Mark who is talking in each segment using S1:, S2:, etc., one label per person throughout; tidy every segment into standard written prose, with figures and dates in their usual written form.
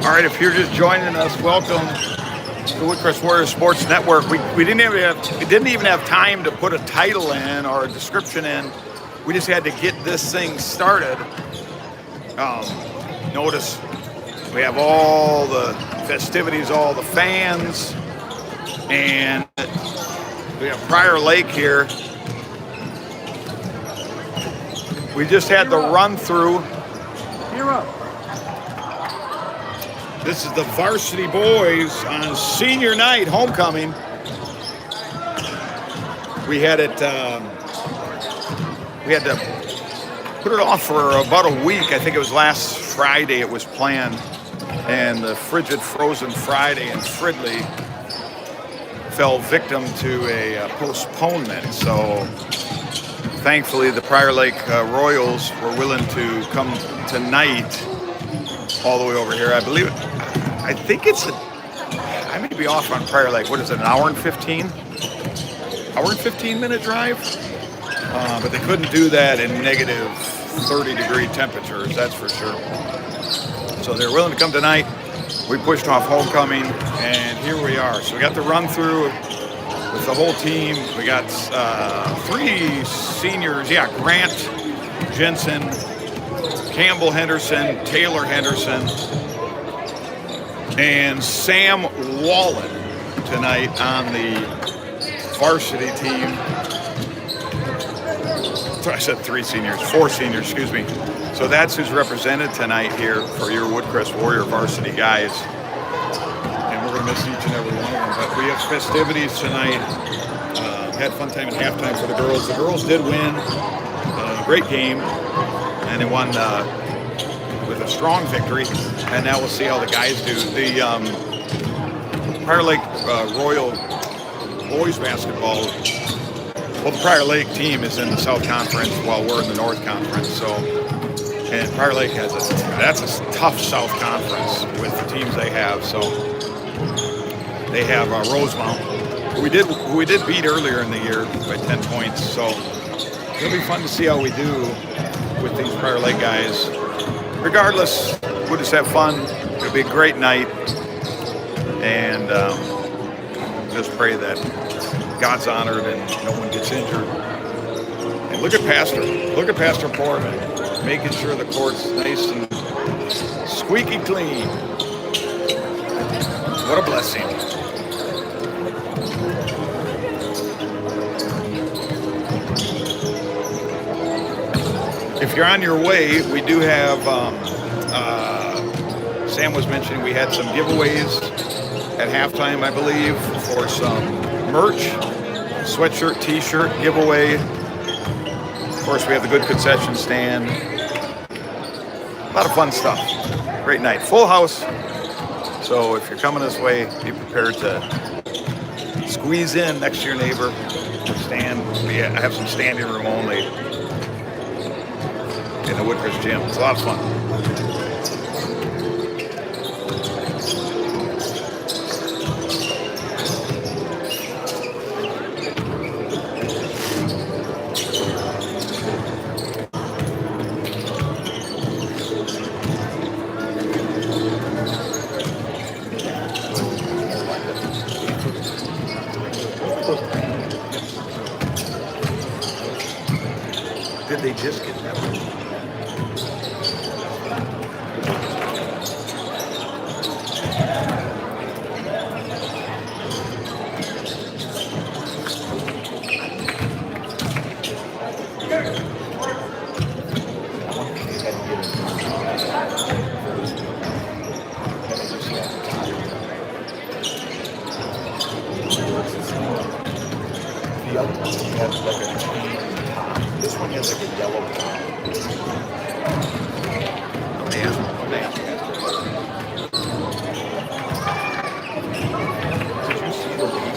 S1: All right, if you're just joining us, welcome to the Woodcrest Warrior Sports Network. We didn't even have time to put a title in or a description in. We just had to get this thing started. Notice we have all the festivities, all the fans, and we have Prior Lake here. We just had the run through.
S2: You're up.
S1: This is the varsity boys on senior night, homecoming. We had to put it off for about a week. I think it was last Friday it was planned. And the frigid frozen Friday in Fridley fell victim to a postponement. So thankfully the Prior Lake Royals were willing to come tonight all the way over here. I think it's I may be off on Prior Lake. What is it, an hour and 15 minute drive? But they couldn't do that in negative 30-degree temperatures, that's for sure. So they're willing to come tonight. We pushed off homecoming, and here we are. So we got the run through with the whole team. We got 3 seniors. Yeah, Grant Jensen, Campbell Henderson, Taylor Henderson, and Sam Wallen tonight on the varsity team. I said 4 seniors, excuse me. So that's who's represented tonight here for your Woodcrest Warrior varsity guys. And we're going to miss each and every one of them. But we have festivities tonight. Had fun time at halftime for the girls. The girls did win. Great game. And they won with a strong victory. And now we'll see how the guys do. The Prior Lake Royal boys basketball, well, the Prior Lake team is in the South Conference while we're in the North Conference. So, and Prior Lake that's a tough South Conference with the teams they have. So they have Rosemount, who we did beat earlier in the year by 10 points. So it'll be fun to see how we do with these Prior Lake guys. Regardless, we'll just have fun. It'll be a great night, and just pray that God's honored and no one gets injured. And look at Pastor Foreman, making sure the court's nice and squeaky clean. What a blessing. If you're on your way, we do have, Sam was mentioning we had some giveaways at halftime, I believe, for some merch, sweatshirt, t-shirt giveaway. Of course, we have the good concession stand. A lot of fun stuff. Great night. Full house. So if you're coming this way, be prepared to squeeze in next to your neighbor. Stand. I have some standing room only in the Woodcrest gym. It's a lot of fun. Did they just get that one? The other one has like a tan top. This one has like a yellow top. Man. Did you see the lady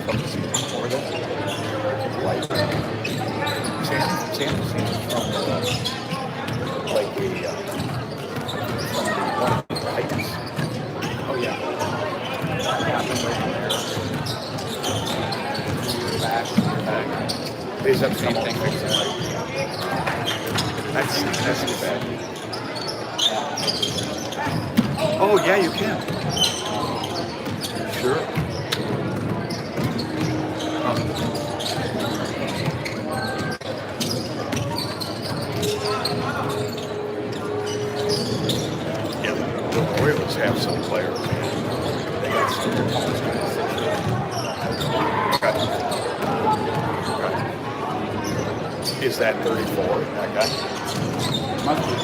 S1: from the season before that? Like, Sam from like the one of the heights. Oh yeah. They just have to come over and fix it. That's too bad. Oh, yeah, you can. Sure. Yeah, the Royals have some players. They got some guys. Okay. Okay. Is that 34, that guy? Must be.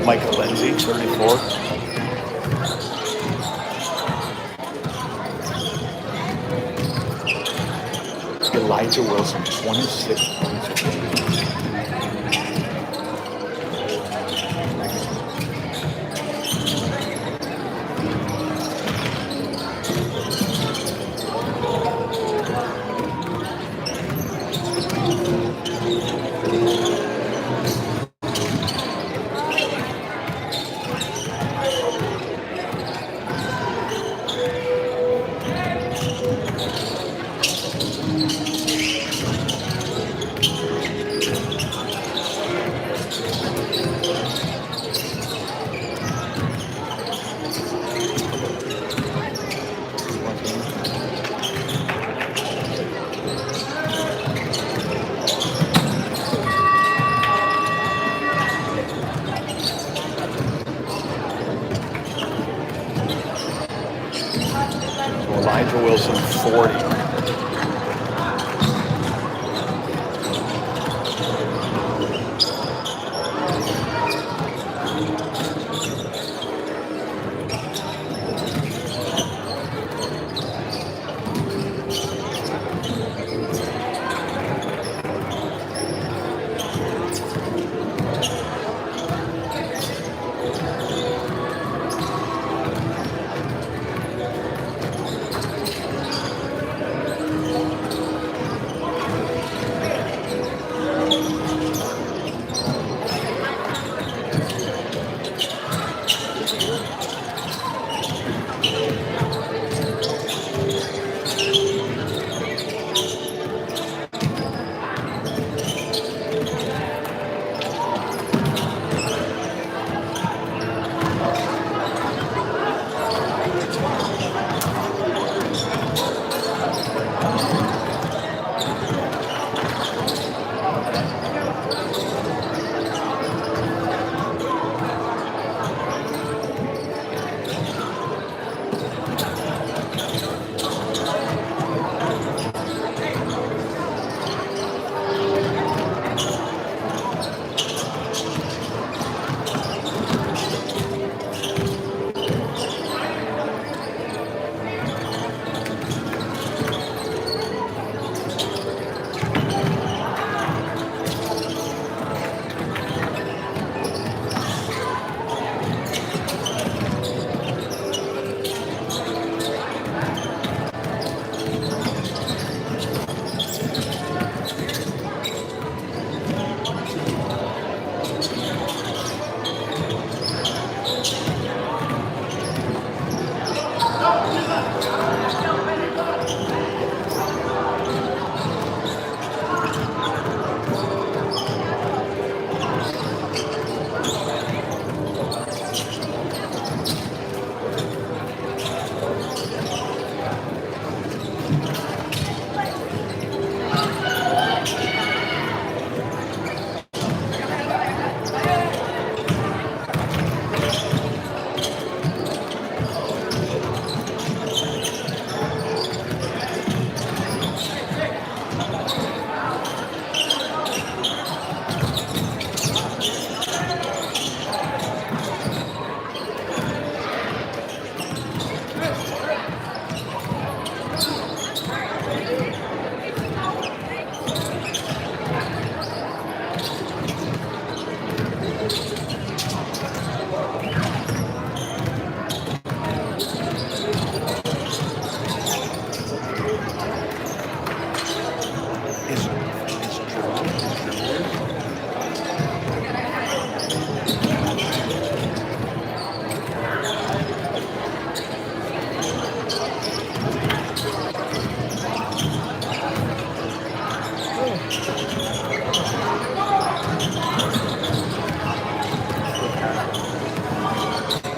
S1: Michael Lindsay, 34. Elijah Wilson, 26 points. Elijah Wilson, 40.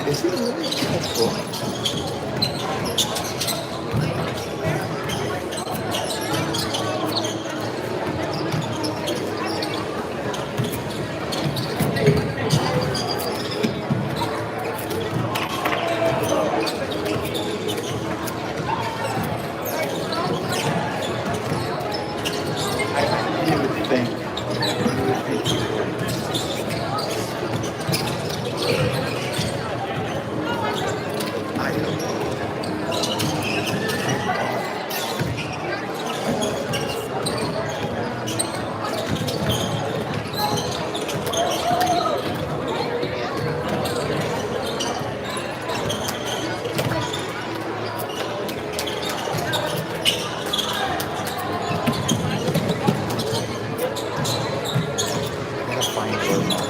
S1: Is he really cool? You would think. I don't know. Gotta find those.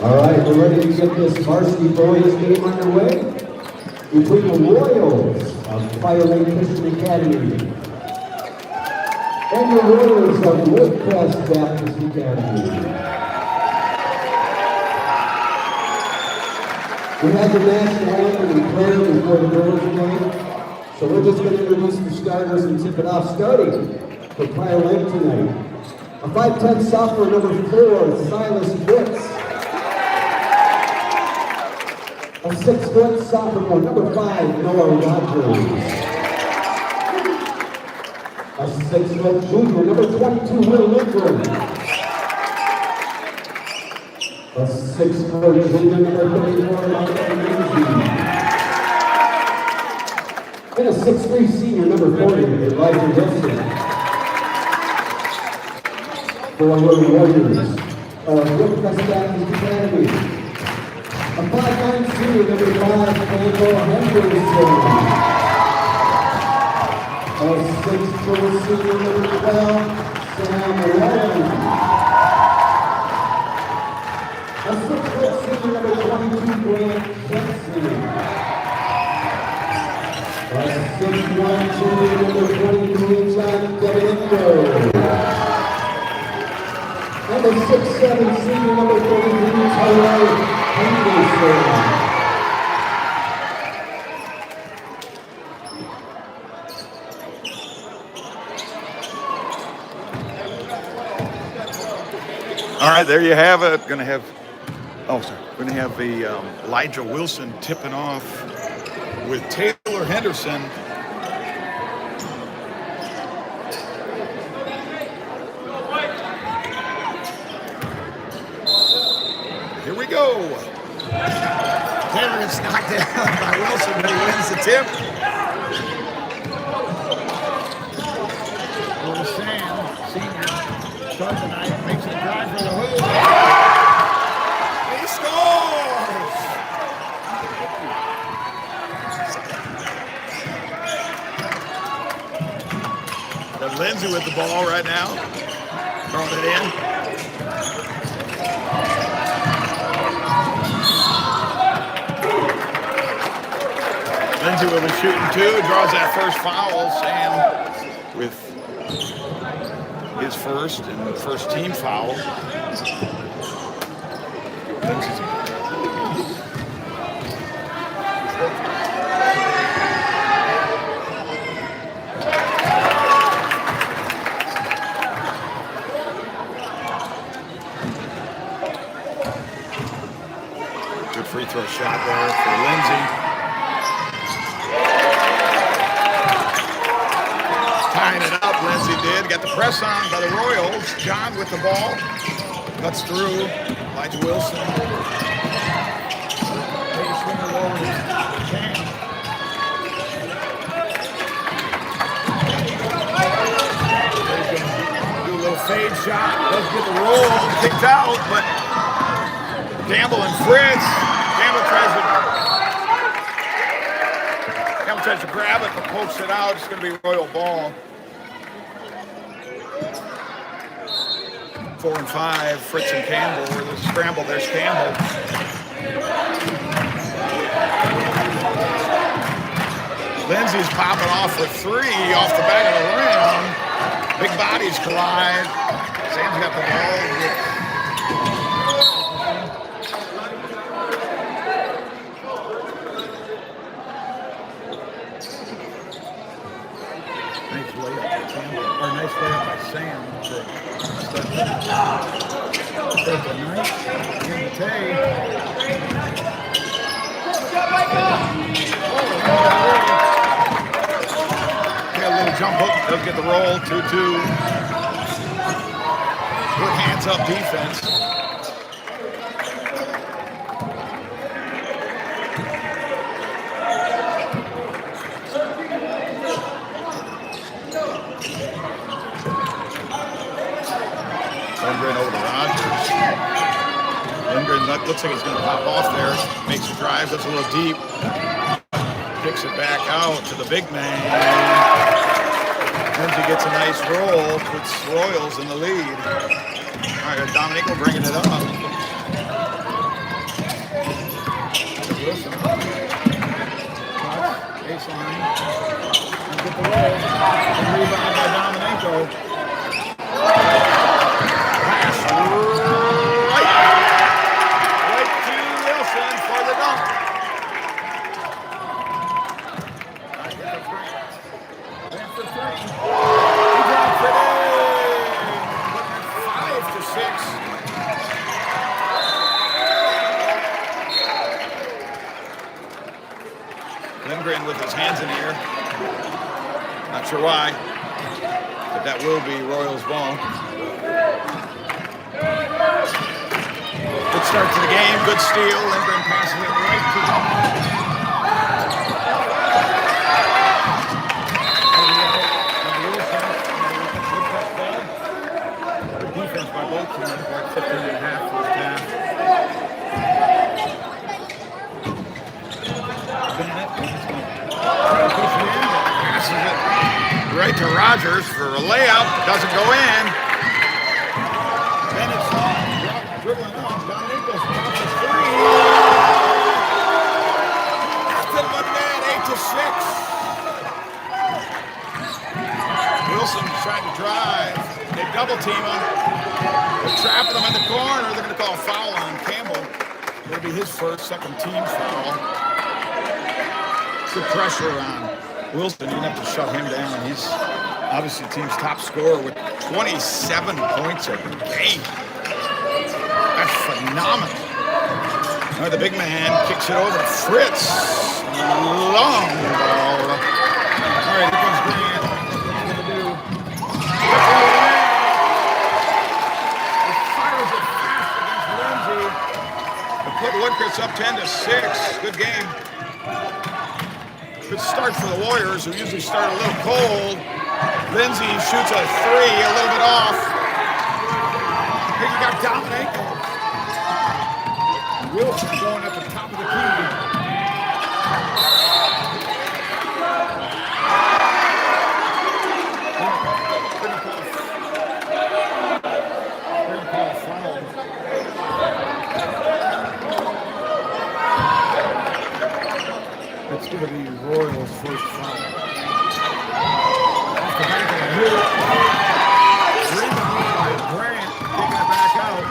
S2: All right, we're ready to get this varsity boys game underway between the Royals of Fire Lake Christian Academy and the Royals of Woodcrest Baptist Academy. We had the national anthem declared before the girls game, so we're just going to introduce the starters and tip it off, starting for Fire Lake tonight. A 5'10" sophomore, number 4, Silas Fritz. A 6' sophomore, number 5, Noah Rogers. A 6' junior, number 22, Will Lindgren. A 6' junior, number 34, Michael Lindsay. And a 6'3" senior, number 40, Elijah Wilson. For our Warriors of Woodcrest Baptist Academy. A 5'9" senior, number 5, Michael Henderson. A 6' senior, number 12, Sam Allen. A 6' senior, number 22, Grant Jensen. A 6'1" junior, number 23, John Domenico. And a 6'7" senior, number 33, Tyler Henderson.
S1: All right, there you have it. Going to have the Elijah Wilson tipping off with Taylor Henderson. Here we go.
S3: Taylor gets knocked down by Wilson, but he wins the tip. Little Sam, senior, starts tonight, makes a drive for the hoop. He scores!
S1: Got Lindsay with the ball right now. Throwing it in. Lindsay will be shooting two, draws that first foul. Sam with his first and first team foul. Good free throw shot there for Lindsay. Tying it up, Lindsay did. Got the press on by the Royals. John with the ball. Cuts through. Elijah Wilson. Do a little fade shot. Doesn't get the roll. Kicked out, but Gamble and Fritz. Gamble tries to grab it, but pokes it out. It's going to be Royal ball. 4 and 5, Fritz and Campbell. Where there's a scramble, there's Campbell. Lindsay's popping off for 3 off the back of the rim. Big bodies collide. Sam's got the ball. Nice layup by Sam to start the night. Okay, a little jump hook, does get the roll, 2-2. Good hands up defense. Lindgren over to Rogers. Lindgren looks like he's going to pop off there. Makes a drive, that's a little deep. Kicks it back out to the big man. Lindsay gets a nice roll, puts Royals in the lead. All right, Dominico bringing it up. Wilson. Baseline. Get the roll. Rebound by Dominico. Right to Wilson for the dunk. Went for 3. He dropped it in. 5 to 6. Lindgren with his hands in the air. Not sure why, but that will be Royals ball. Good start to the game, good steal. Lindgren passes it right to the defense by both teams, like 15 and a half first half. Passes it right to Rogers for a layup. Doesn't go in. Then it's dribbling on. Dominico's off the 3. Nothing but man, 8 to 6. Wilson's trying to drive. They double team him. They're trapping him in the corner. They're going to call a foul on Campbell. It'll be his first, second team foul. Good pressure on Wilson. You're going to have to shut him down. He's obviously the team's top scorer with 27 points a game. That's phenomenal. All right, the big man kicks it over to Fritz.
S3: Long ball. All right, here comes Grant. What's he going to do? He fires it fast against Lindsay. To put Woodcrest up 10-6. Good game. Good start for the Warriors, who usually start a little cold. Lindsay shoots a three, a little bit off. Here you got Dominic. Wilson going at the top of the key. It's going to be Royals' first foul. Off the back of the hoop. Rebound by Grant, taking it back out.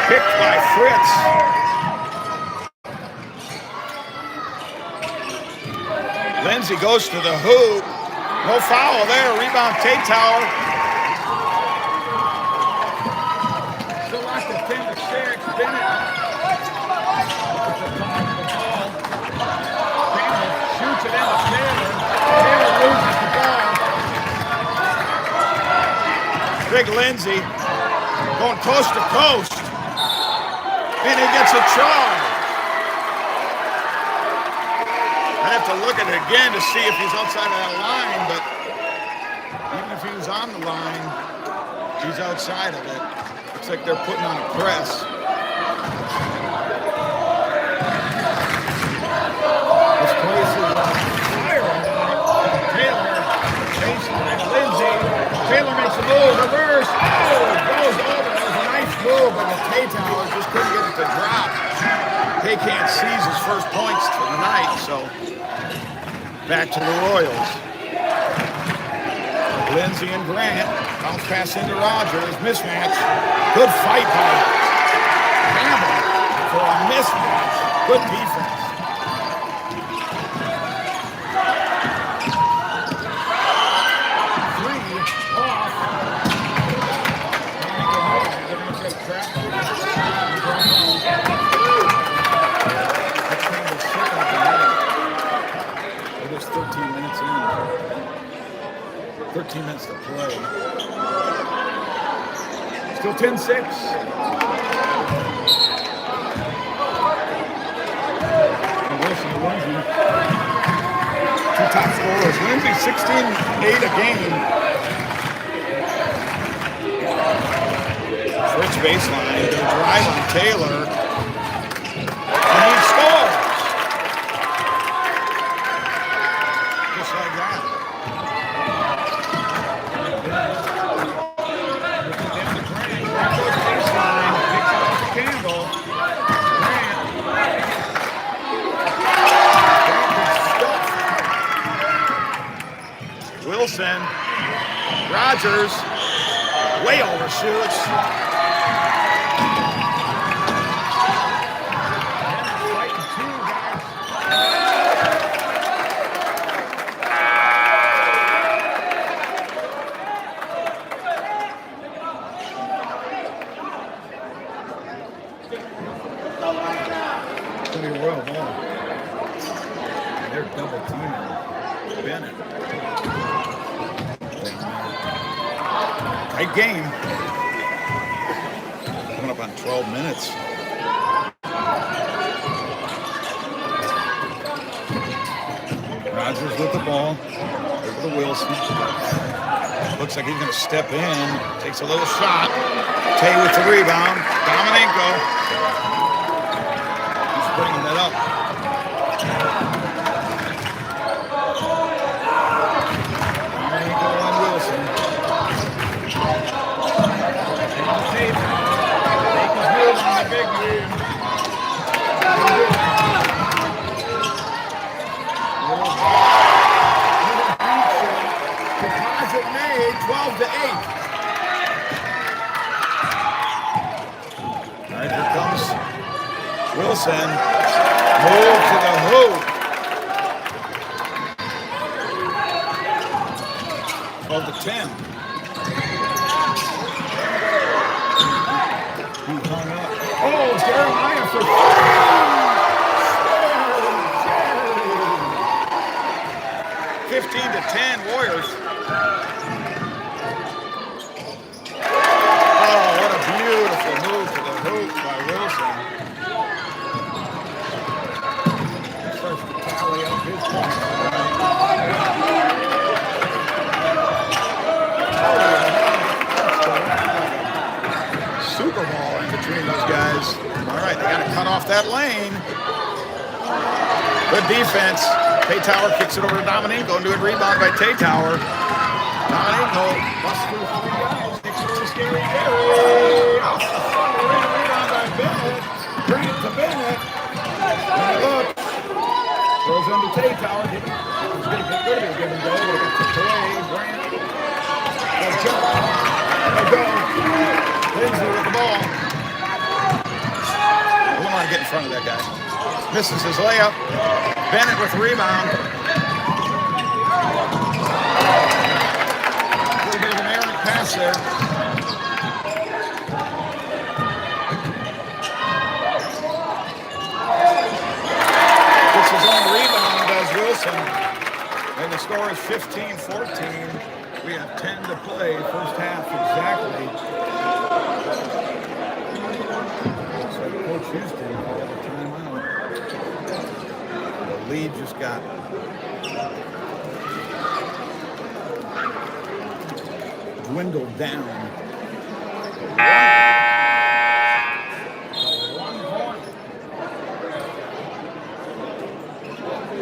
S3: Picked by Fritz. Lindsay goes to the hoop. No foul there. Rebound, Tate Tower. Still lost at 10-6. Bennett. Shoots it into Taylor. Taylor loses the ball. Big Lindsay going coast to coast. And he gets a charge. I have to look at it again to see if he's outside of that line, but even if he was on the line, he's outside of it. Looks like they're putting on a press. This place is fire. Taylor, baseline, Lindsay. Taylor makes a move, reverse. Oh, goes over. That was a nice move, but the Tate Tower just couldn't get it to drop. They can't seize his first points tonight, so back to the Royals. Lindsay and Grant bounce pass into Rogers. Mismatch. Good fight by Campbell for a mismatch. Good defense. There's 13 minutes in. 13 minutes to play. Still 10-6. Wilson and Lindsay. Two top scorers. Lindsay 16-8 a game. Fritz baseline. They drive on Taylor. And he scores. Just like that. Campbell. Wilson. Rogers. Way overshoots. Pretty well ball. They're double teaming Bennett. Tight game. Coming up on 12 minutes. Rogers with the ball. Over to Wilson. Looks like he's going to step in. Takes a little shot. Tay with the rebound. Dominenko. Bringing that up. Dominenko and Wilson. Take his move on the big man. Deposit made, 12-8. All right, here comes Wilson. Move to the hoop. 12-10. He hung up. Oh, Jeremiah for 3.
S1: 15-10 Warriors. Oh, what a beautiful move to the hoop by Wilson. Starts to tally up his points. Super Bowl in between those guys. All right, they got to cut off that lane. Good defense. Tower kicks it over to Dominico. Into a rebound by Tower. Dominico busts through 3 guys. Kicks it to Scary Gary. Off the front rim. Rebound by Bennett. Bring it to Bennett. And look. Throws into Tower. It's going to get good of it. Give and go. But it gets kicked away. Grant. They'll jump. They'll go. Lindsay with the ball. I don't want to get in front of that guy. Misses his layup. Bennett with the rebound. A little bit of an errant pass there. Gets his own rebound, does Wilson. And the score is 15-14. We have 10 to play, first half exactly. Looks like Coach Houston called a timeout. The lead just got dwindled down. 1 point.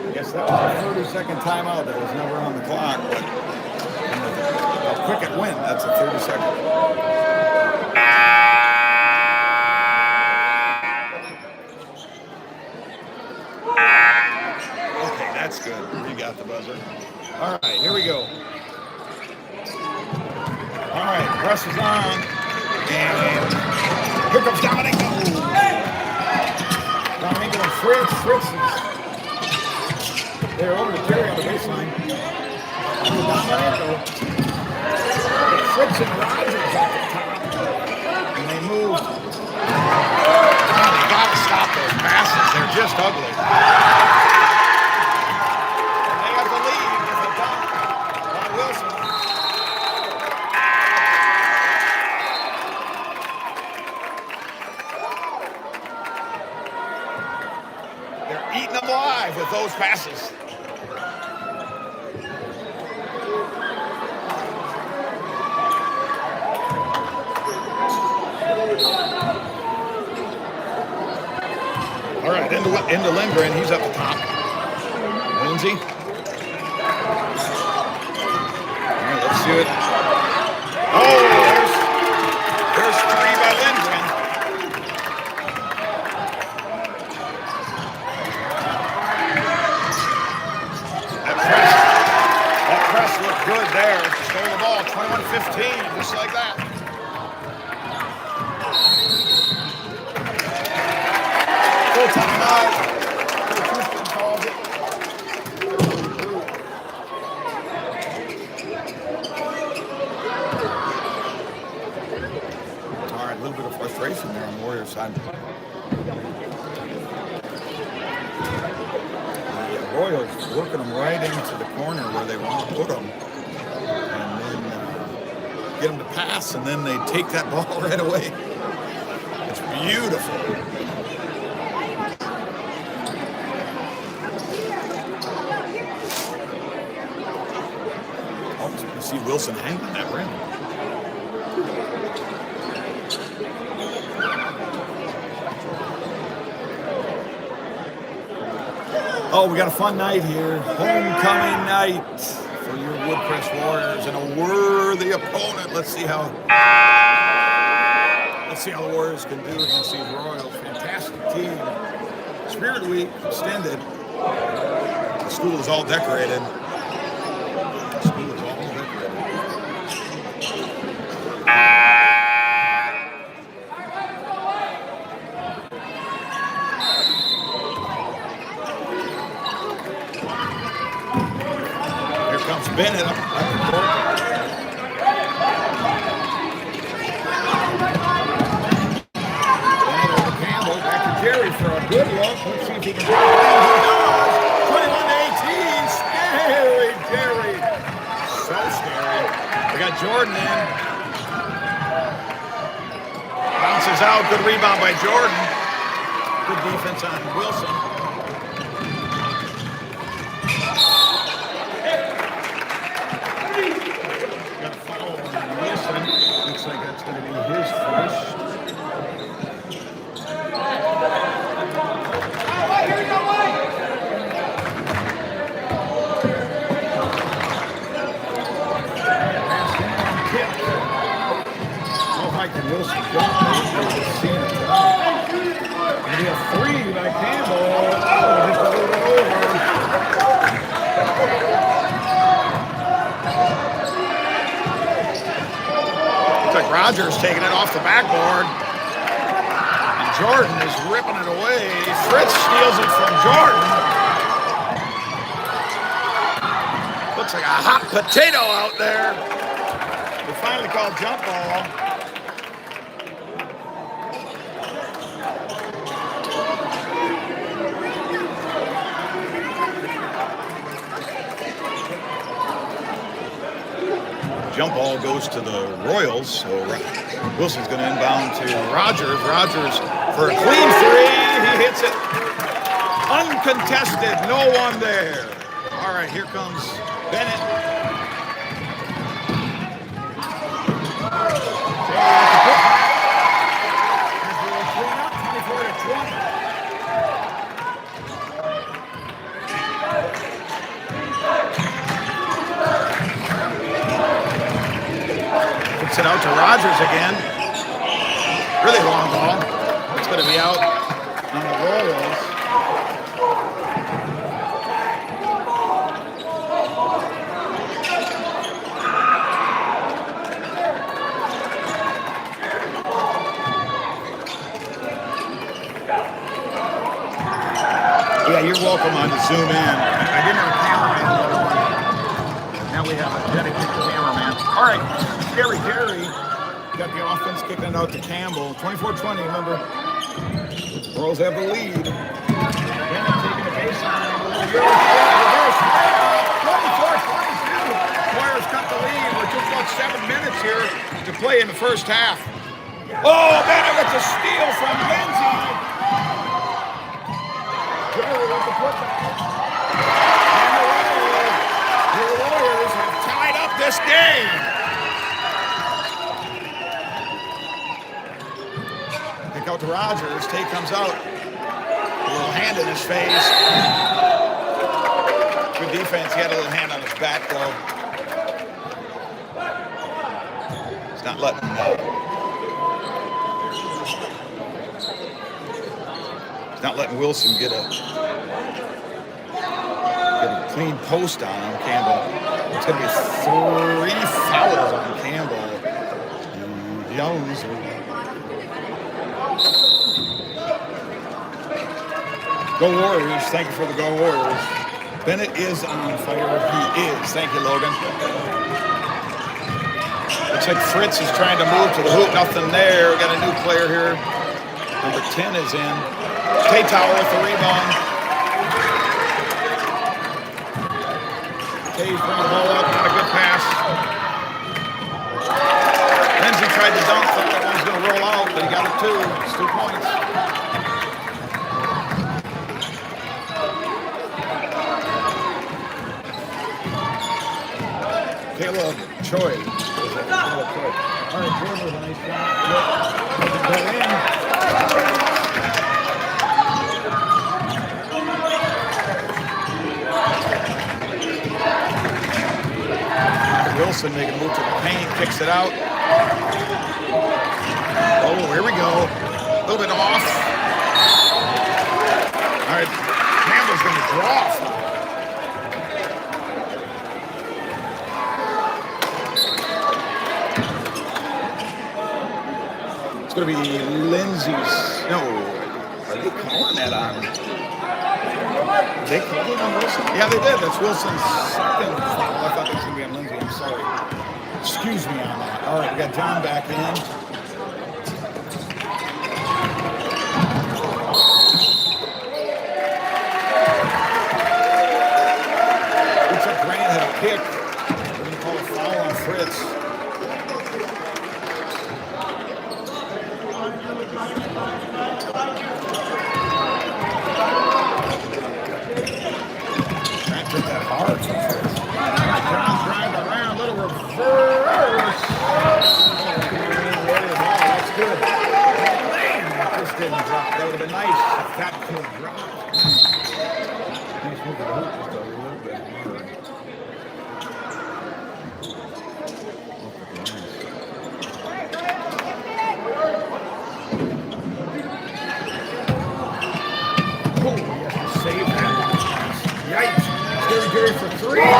S1: I guess that was a 30-second timeout that was never on the clock, but how quick it went, that's a 30-second. Okay, that's good. You got the buzzer. All right, here we go. All right, press is on. And here comes Dominico. Dominico and Fritz. Fritz is there over to Terry on the baseline. Dominico. Fritz and Rogers at the top. And they move. Man, they got to stop those passes. They're just ugly. And they have the lead with a dunk by Wilson. They're eating them alive with those passes. All right, into Lindgren. He's at the top. Lindsay. All right, let's do it. Oh, there's 3 by Lindgren. That press looked good there. Stole the ball. 21-15, just like that. Full timeout. Houston calls it. All right, a little bit of frustration there on the Warriors side. The Royals working them right into the corner where they want to put them. And then get them to pass, and then they take that ball right away. It's beautiful. You see Wilson hanging on that rim. Oh, we got a fun night here. Homecoming night for your Woodcrest Warriors and a worthy opponent. Let's see how the Warriors can do against these Royals. Fantastic team. Spirit Week extended. The school is all decorated. Bennett up the court. Bennett over Campbell, back to Jerry for a good look. Let's see if he can do it. He does. 21-18, Scary Jerry. Jordan in. Bounces out. Good rebound by Jordan. Good defense on Wilson. Got a foul on Wilson. Looks like that's going to be his first. Wilson got it. Gonna be a three by Campbell. Oh, just a little over. Looks like Rogers taking it off the backboard. And Jordan is ripping it away. Fritz steals it from Jordan. Looks like a hot potato out there. They finally called jump ball. Jump ball goes to the Royals, so Wilson's going to inbound to Rogers. Rogers for a clean three. He hits it uncontested. No one there. All right, here comes Bennett. 24-20. Kicks it out to Rogers again. Really long ball. It's going to be out on the Royals. Yeah, you're welcome on to zoom in. I didn't have a cameraman. Now we have a dedicated cameraman. All right, Gary got the offense kicking it out to Campbell. 24-20, remember. Royals have the lead. Bennett taking the baseline. Reverse. 24-22. Warriors cut the lead with just about 7 minutes here to play in the first half. Oh, Bennett with the steal from Lindsay. Jerry with the putback. And the Warriors have tied up this game. Kick out to Rogers. Tate comes out. A little hand in his face. Good defense. He had a little hand on his back, though. He's not letting him know. He's not letting Wilson get a clean post on him, Campbell. It's going to be 3 fouls on Campbell. Jones. Go Warriors. Thank you for the Go Warriors. Bennett is on fire. He is. Thank you, Logan. Looks like Fritz is trying to move to the hoop. Nothing there. We got a new player here. Number 10 is in. Tower with the rebound. Tays bringing the ball up. Not a good pass. Lindsay tried to dunk. Thought that one was going to roll out, but he got it too. It's 2 points. Caleb Choi. All right, Jordan with a nice shot. Doesn't go in. Wilson making a move to the paint, kicks it out. Oh, here we go. A little bit off. All right, Campbell's going to draw. It's going to be Lindsay's. No, are they calling that on? They called it on Wilson? Yeah, they did. That's Wilson's second foul. I thought that was going to be on Lindsay. I'm sorry. Excuse me on that. All right, we got John back in. Looks like Grant had a pick. We're going to call a foul on Fritz.
S3: John drive around, little reverse. That's good. Man, that just didn't drop. That would have been nice if that could drop. Nice move to the hoop just a little bit hard. Oh, he has to save that. Yikes. Gary for three. Oh,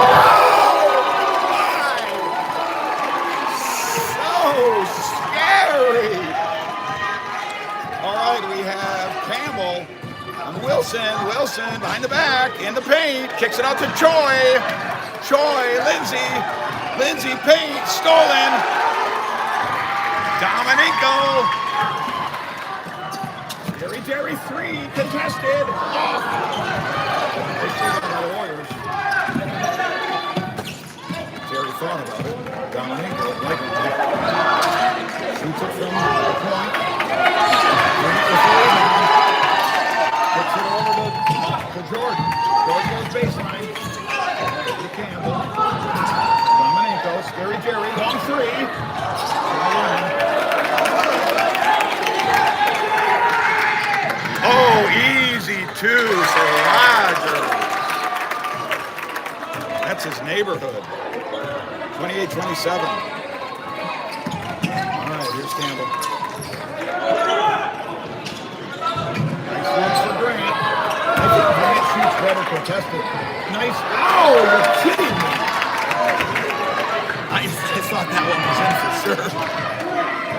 S3: so scary. All right, we have Campbell and Wilson. Wilson behind the back, in the paint, kicks it out to Choi. Choi, Lindsay, paint, stolen. Dominico. Jerry, three, contested. Off. Jerry thought about it. Dominico, like it. Shoots it from the point. Gets it over to Jordan. Jordan goes baseline. To Campbell. Dominico, Scary Jerry, long three.
S1: Oh, easy two for Rogers. That's his neighborhood. 28-27. All right, here's Campbell. Nice looks for Grant. I think Grant shoots better contested. Nice. Oh, you're kidding me. I thought that one was in for sure.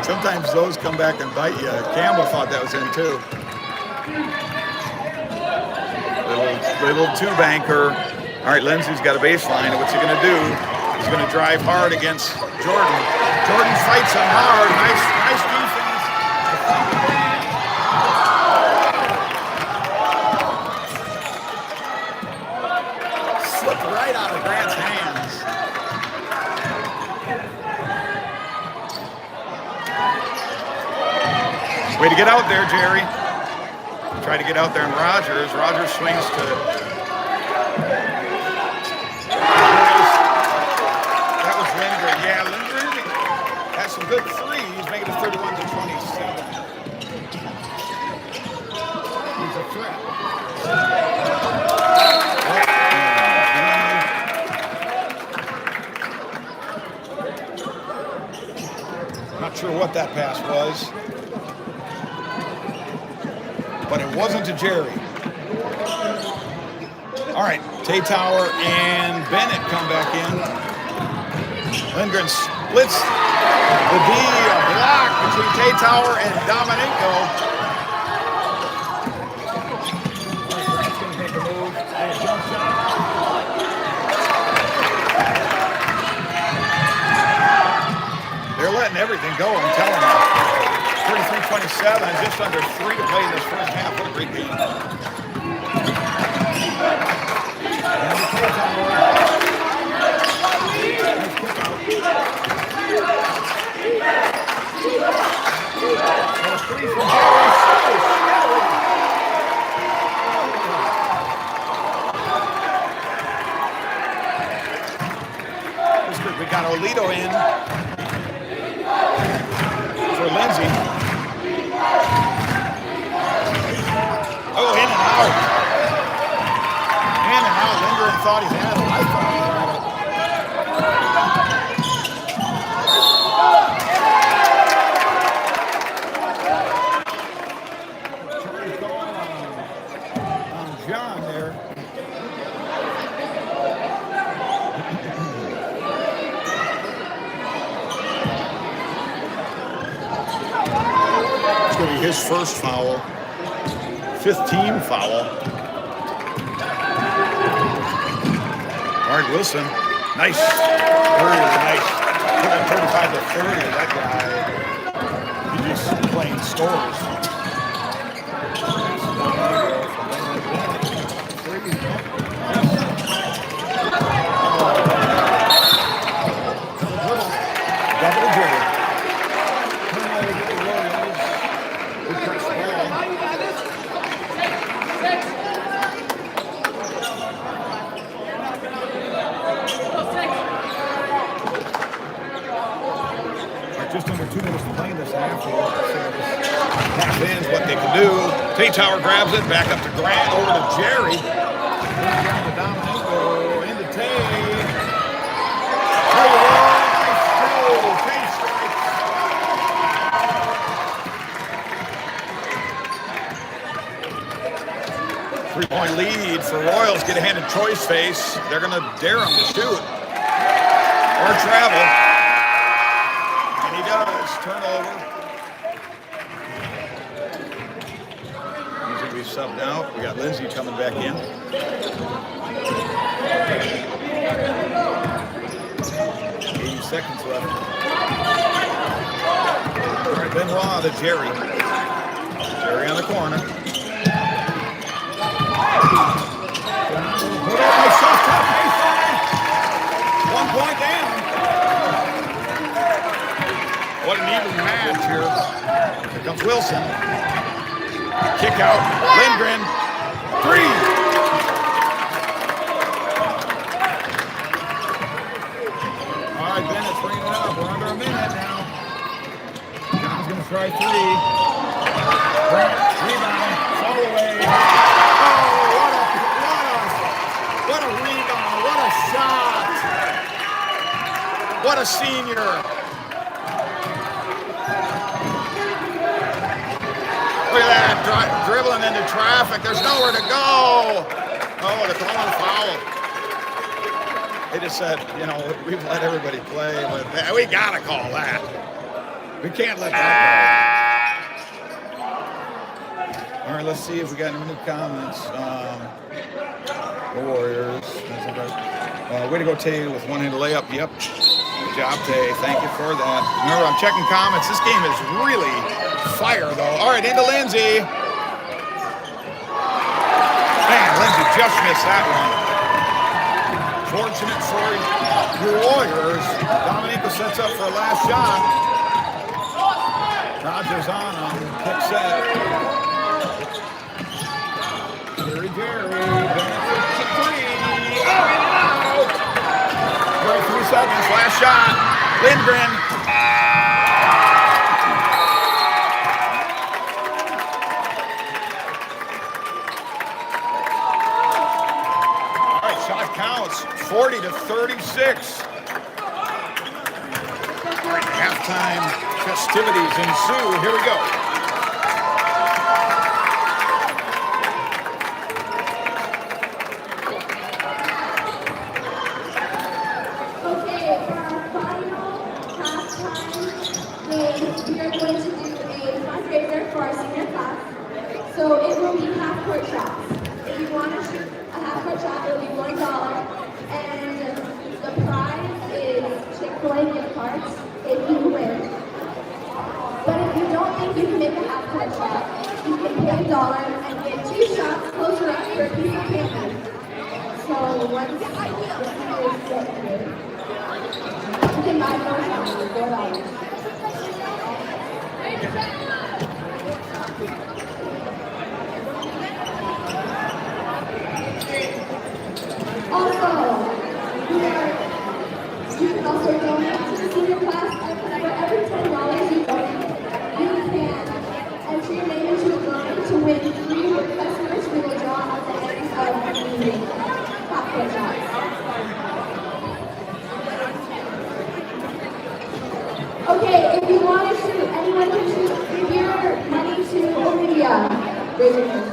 S1: Sometimes those come back and bite you. Campbell thought that was in too. Little two-banker. All right, Lindsay's got a baseline. What's he going to do? He's going to drive hard against Jordan. Jordan fights him hard. Nice defense. Slipped right out of Grant's hands. Way to get out there, Jerry. Try to get out there, and Rogers swings to. That was Lindgren. Yeah, Lindgren has some good threes, making it 31-27. He's a threat. Not sure what that pass was. But it wasn't to Jerry. All right, Taytower and Bennett come back in. Lindgren splits the D, a block between Taytower and Dominico. They're letting everything go, I'm telling you. 33-27, just under 3 to play in this first half. What a great game. We got Olito in for Lindsay. Oh, in and out. In and out. Lindgren thought he had it. I thought he had it. Charlie calling on John there. It's going to be his first foul. 5th team foul. All right, Wilson. Nice. Very nice. 35-30. That guy, he's just playing scores. Double dribble. Tower grabs it, back up to Grant, over to Jerry.
S3: Down to Dominico, into Tay. There you go. Nice throw. Tay strikes.
S1: 3-point lead for Royals. Get a hand in choice face. They're going to dare him to shoot or travel. And he does. Turnover. He's going to be subbed out. We got Lindsay coming back in. 80 seconds left. All right, Benoit to Jerry. Jerry on the corner.
S3: Nice shot, tough baseline.
S1: 1 point down. What an even match here. Here comes Wilson. Kick out. Lindgren. 3. All right, Bennett's bringing it up. We're under a minute now. John's going to try 3. Grant, rebound. Fall away. What a rebound. What a shot. What a senior. Look at that, dribbling into traffic. There's nowhere to go. Oh, they're calling a foul. They just said, you know, we've let everybody play, but we got to call that. We can't let that go. All right, let's see if we got any comments. The Warriors. Way to go, Tay, with one-handed layup. Yep. Good job, Tay. Thank you for that. Remember, I'm checking comments. This game is really fire, though. All right, into Lindsay. Man, Lindsay just missed that one. Fortunate for your Warriors. Dominico sets up for a last shot. Rogers on him. Pick set. Jerry. Oh, in and out. 33 seconds. Last shot. Lindgren. All right, shot counts. 40-36. Halftime festivities ensue. Here we go.
S4: For our senior class. So it will be half-court shots. If you want to shoot a half-court shot, it will be $1. And the prize is Chick-fil-A gift cards if you win. But if you don't think you can make a half-court shot, you can pay $1 and get 2 shots closer up for a piece of candy. So once the seniors get here, you can buy more shots for $4. Also, you can also donate to the senior class, and for every $10 you donate, you can enter your name into a drawing to win 3 Woodcrest merch we will draw at the end of the meeting. Popcorn shots. Okay, if you want to shoot, anyone can shoot. Give your money to Olivia. Raise your hand.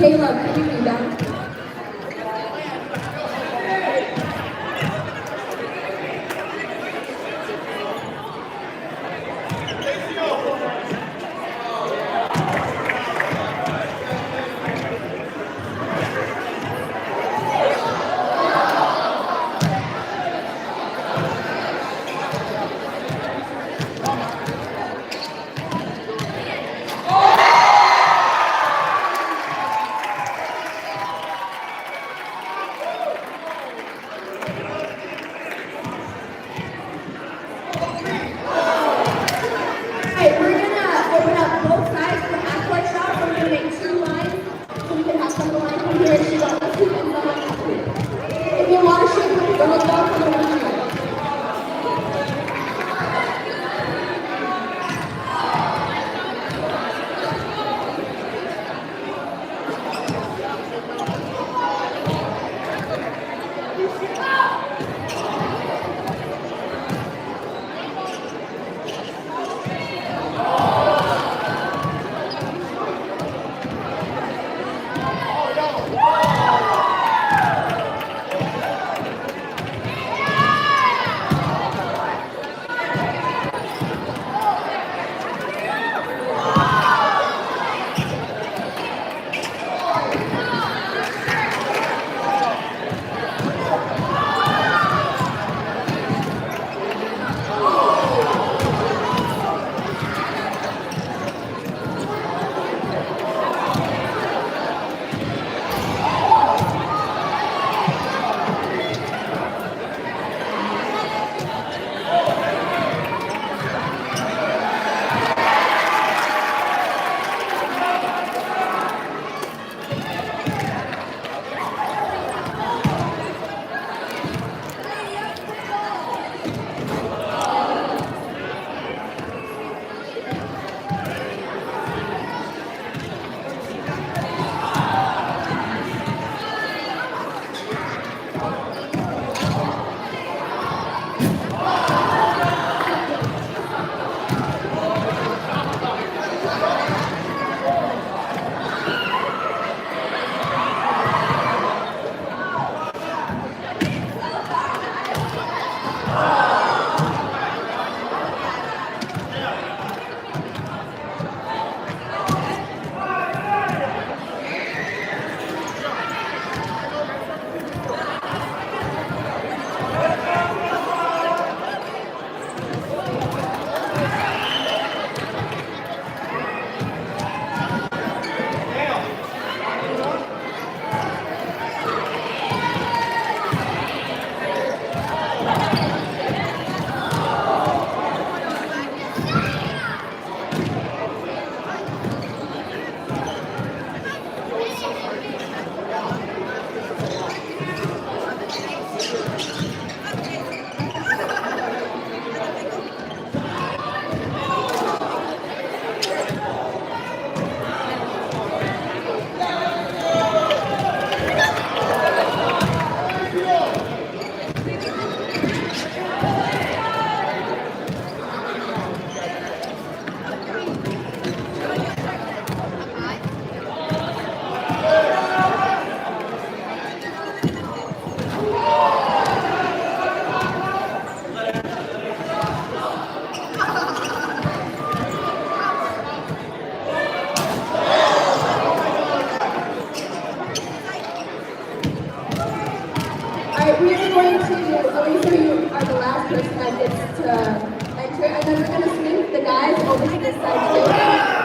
S4: Caleb, can you read that? going to, Elisa, you are the last person that gets to enter, and then we're going to swing the guys over to this side too.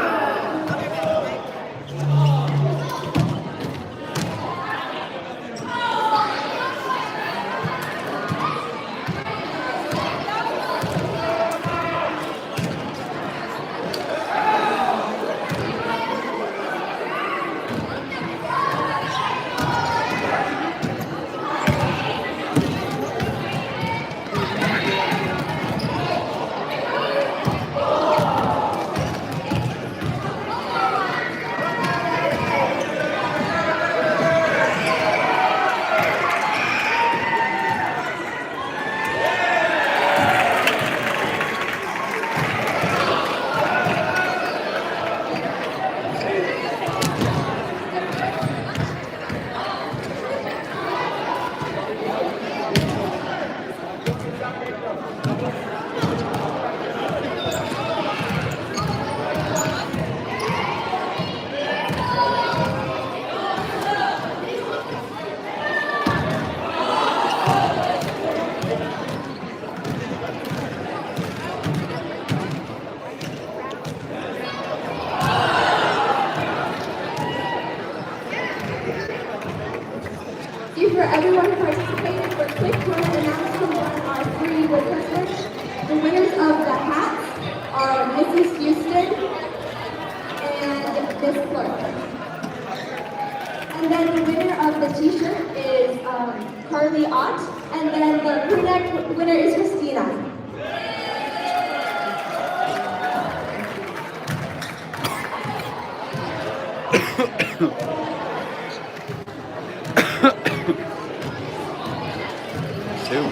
S4: For everyone who participated, for quick word announcement on our free Woodcrest. The winners of the hats are Mrs. Houston and Miss Clark. And then the winner of the t-shirt is Carly Ott, and then the brunette winner is Christina.
S1: Two.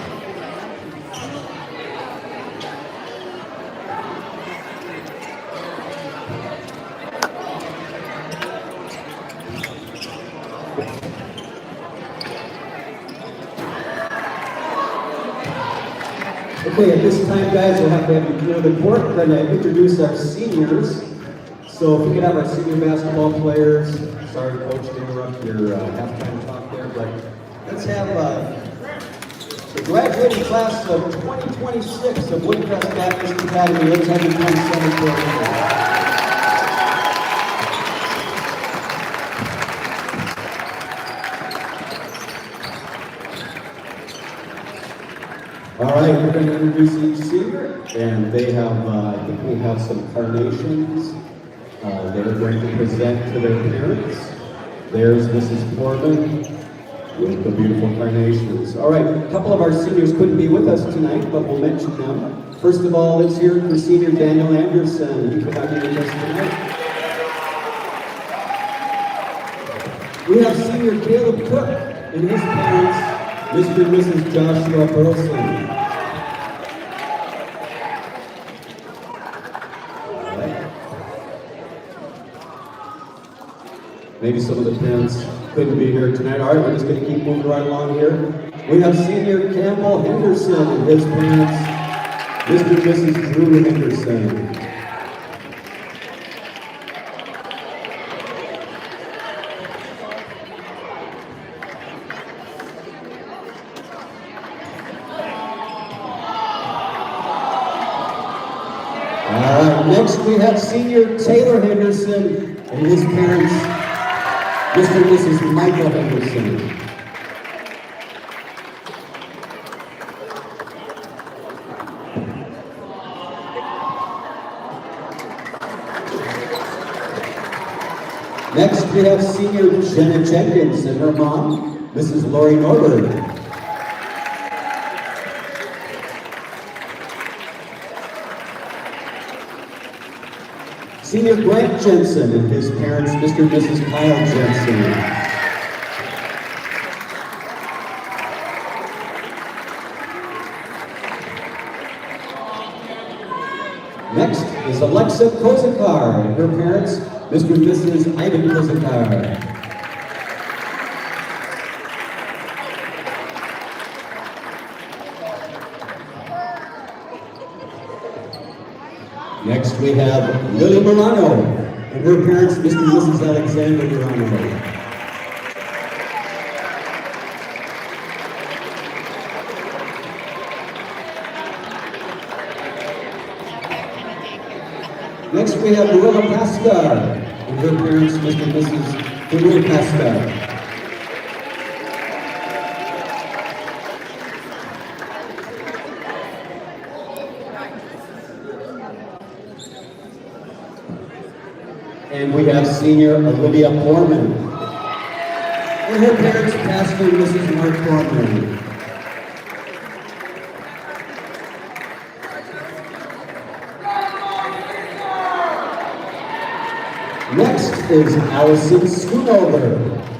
S2: Okay, at this time, guys, we'll have to have you clear the court. We're going to introduce our seniors. So if we could have our senior basketball players. Sorry, Coach, to interrupt your halftime talk there, but let's have the graduating class of 2026 of Woodcrest Baptist Academy. Let's have you come stand for a All right, we're going to introduce each senior, and they have, I think we have some carnations they're going to present to their parents. There's Mrs. Corbin with the beautiful carnations. All right, a couple of our seniors couldn't be with us tonight, but we'll mention them. First of all, let's hear it for senior Daniel Anderson. He could not be with us tonight. We have senior Caleb Cook and his parents, Mr. and Mrs. Joshua Burleson. Maybe some of the parents couldn't be here tonight. All right, we're just going to keep moving right along here. We have senior Campbell Henderson and his parents, Mr. and Mrs. Drew Henderson. Next, we have senior Taylor Henderson and his parents, Mr. and Mrs. Michael Henderson. Next, we have senior Jenna Jenkins and her mom, Mrs. Lori Norberg. Senior Grant Jensen and his parents, Mr. and Mrs. Kyle Jensen. Next is Alexa Kozakar and her parents, Mr. and Mrs. Ivan Kozakar. Next we have Lily Morano and her parents, Mr. and Mrs. Alexander Morano. we have Marilla Pesca and her parents, Mr. and Mrs. Marilla Pesca. And we have senior Olivia Foreman and her parents, Pastor and Mrs. Mark Foreman. Next is Allison Schoonover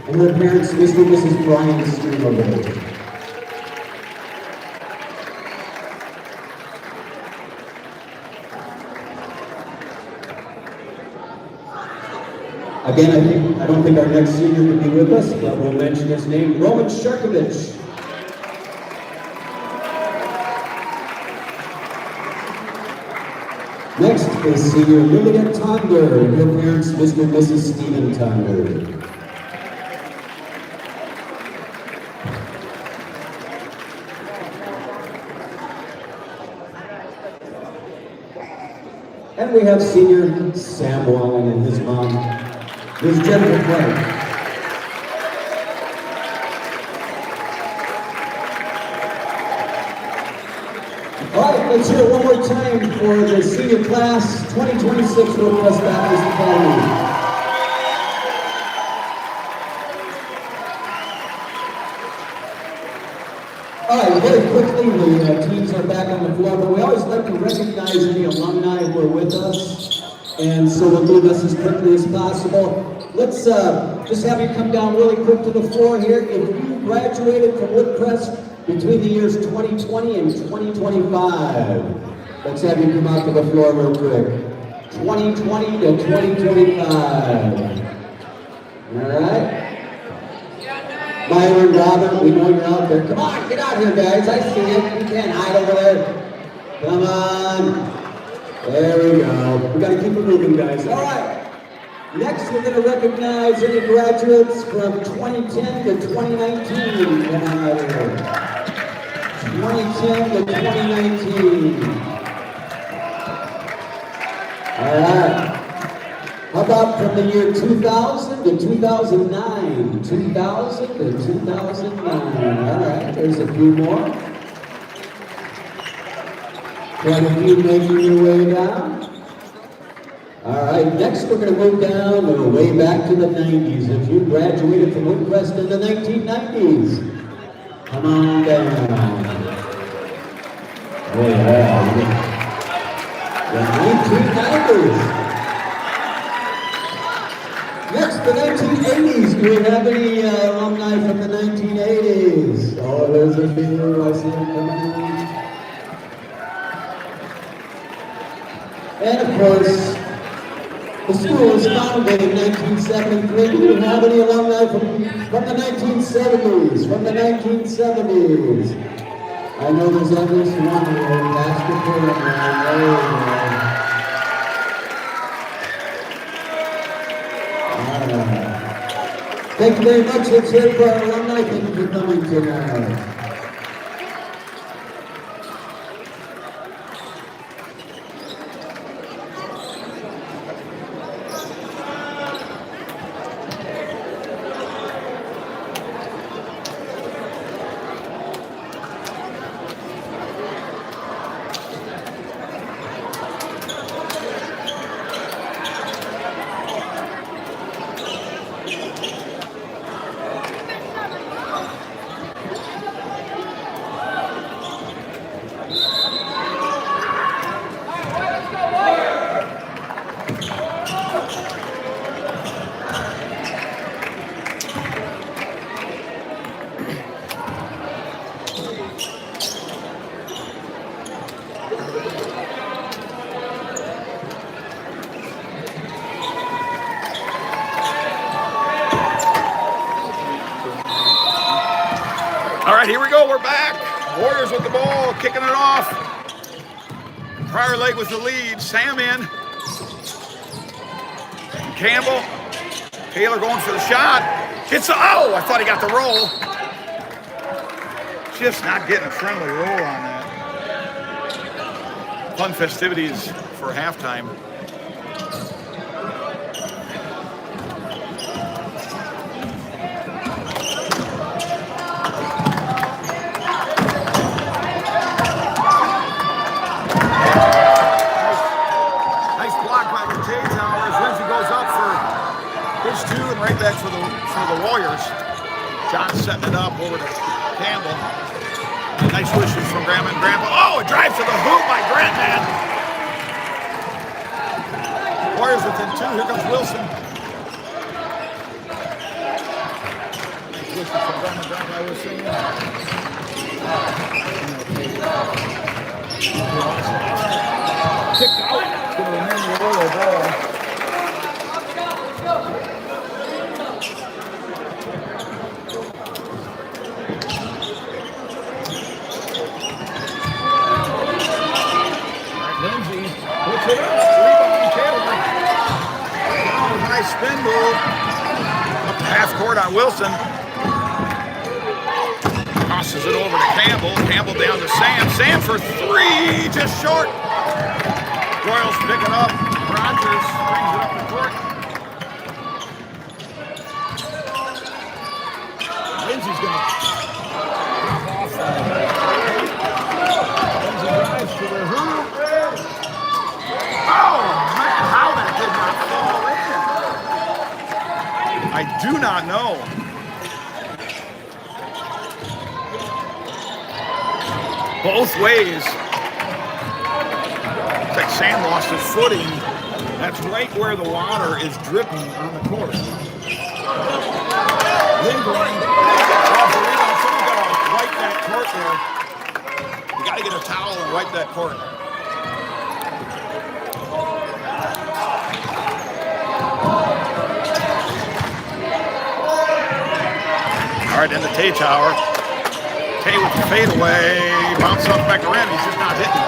S2: and her parents, Mr. and Mrs. Brian Schoonover. Again, I don't think our next senior can be with us, but we'll mention his name, Roman Sharkovich. Next is senior Lillian Tonder and her parents, Mr. and Mrs. Stephen Tonder. And we have senior Sam Wallen and his mom, Ms. Jennifer Clark. All right, let's hear it one more time for the senior class 2026 Woodcrest Baptist Academy. All right, very quickly, the teams are back on the floor, but we always like to recognize any alumni who are with us, and so we'll do this as quickly as possible. Let's just have you come down really quick to the floor here. If you graduated from Woodcrest between the years 2020 and 2025, let's have you come out to the floor real quick. 2020 to 2025. All right? Myron, Robert, we know you're out there. Come on, get out here, guys. I see it. You can't hide over there. Come on. There we go. We got to keep it moving, guys. All right. Next, we're going to recognize any graduates from 2010 to 2019. Come on out here. 2010 to 2019. All right. How about from the year 2000 to 2009? 2000 to 2009. All right, there's a few more. Quite a few making your way down. All right, next we're going to move down way back to the 90s. If you graduated from Woodcrest in the 1990s, come on down. Oh yeah, the 1990s. Next, the 1980s. Do we have any alumni from the 1980s? Oh, there's a few. I see them coming in. And of course, the school was founded in 1973. Do we have any alumni from the 1970s? From the 1970s. I know there's at least one here. Pastor Perrin. Thank you very much. Let's hear it for our alumni. Thank you for coming tonight.
S1: Here we go, we're back. Warriors with the ball, kicking it off. Prior Lake with the lead, Sam in. Campbell, Taylor going for the shot. Hits the, oh, I thought he got the roll. Just not getting a friendly roll on that. Fun festivities for halftime. 2 and right back for the Warriors. John setting it up over to Campbell. Nice wishes from Grandma and Grandpa. Oh, a drive to the hoop by Grantman. Warriors within 2. Here comes Wilson. Nice wishes from Grandma and Grandpa, I was saying. Kicked out. It's going to remain the Royal ball. Lindsay puts it up. Rebound Taylor. Nice spin move. Up the half court on Wilson. Tosses it over to Campbell. Campbell down to Sam. Sam for 3. Just short. Royals pick it up. Rogers brings it up the court. Lindsay's going to drop off. Lindsay drives to the hoop. Oh, man, how that did not fall in. I do not know. Both ways. It's like Sam lost his footing. That's right where the water is dripping on the court. Lindgren. Someone's got to wipe that court there. You got to get a towel and wipe that court. All right, in the Tay Tower. Tay with the fadeaway. Bounce off back around. He's just not hitting.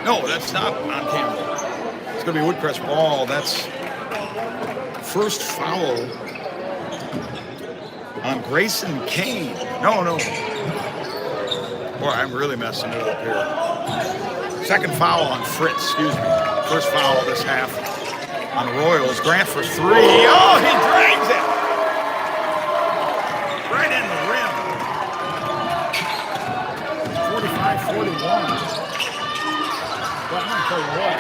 S1: No, that's not on Campbell. It's going to be Woodcrest ball. That's first foul on Grayson Kane. No. Boy, I'm really messing it up here. Second foul on Fritz, excuse me. First foul of this half on the Royals. Grant for 3. Oh, he drains it. Right in the rim. 45-41. Well, I'm going to tell you what.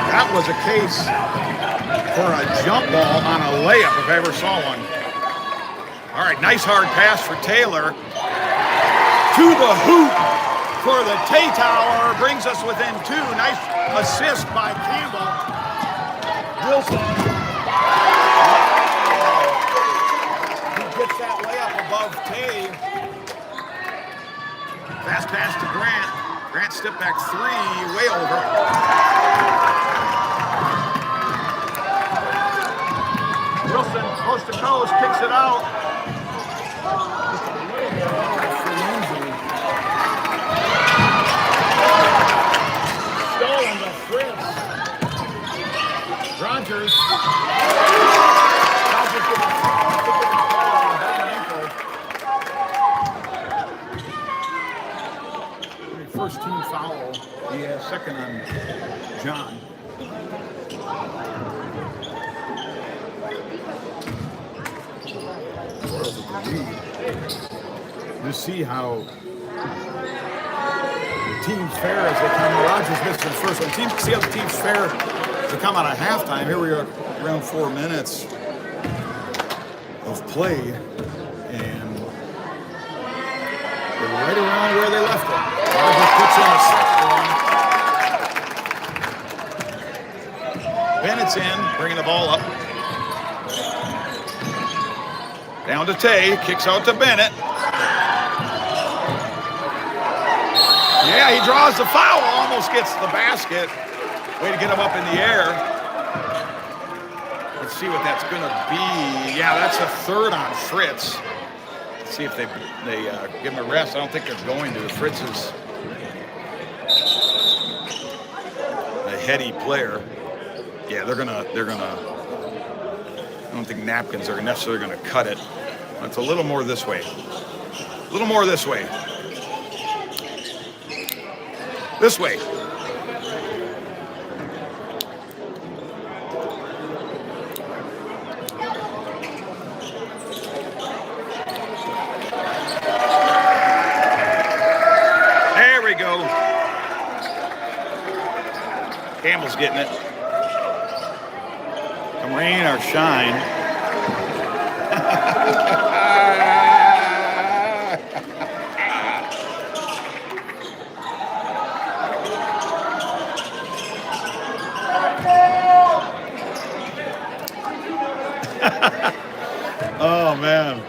S1: That was a case for a jump ball on a layup if I ever saw one. All right, nice hard pass for Taylor. To the hoop for the Tay Tower. Brings us within 2. Nice assist by Campbell. Wilson. He gets that layup above Tay. Fast pass to Grant. Grant step back 3, way over. Wilson, coast to coast, kicks it out. Stolen to Fritz. Rogers. First team foul, the second on John. You see how the teams fare as they come. Rogers missed the first one. See how the teams fare as they come out of halftime. Here we are around 4 minutes of play, and they're right around where they left it. Rogers puts in a second one. Bennett's in, bringing the ball up. Down to Tay, kicks out to Bennett. Yeah, he draws the foul, almost gets the basket. Way to get him up in the air. Let's see what that's going to be. Yeah, that's a third on Fritz. Let's see if they give him a rest. I don't think they're going to. Fritz is a heady player. Yeah, they're gonna I don't think napkins are necessarily going to cut it. It's a little more this way. A little more this way. This way. There we go. Campbell's getting it. Come rain or shine. Oh man!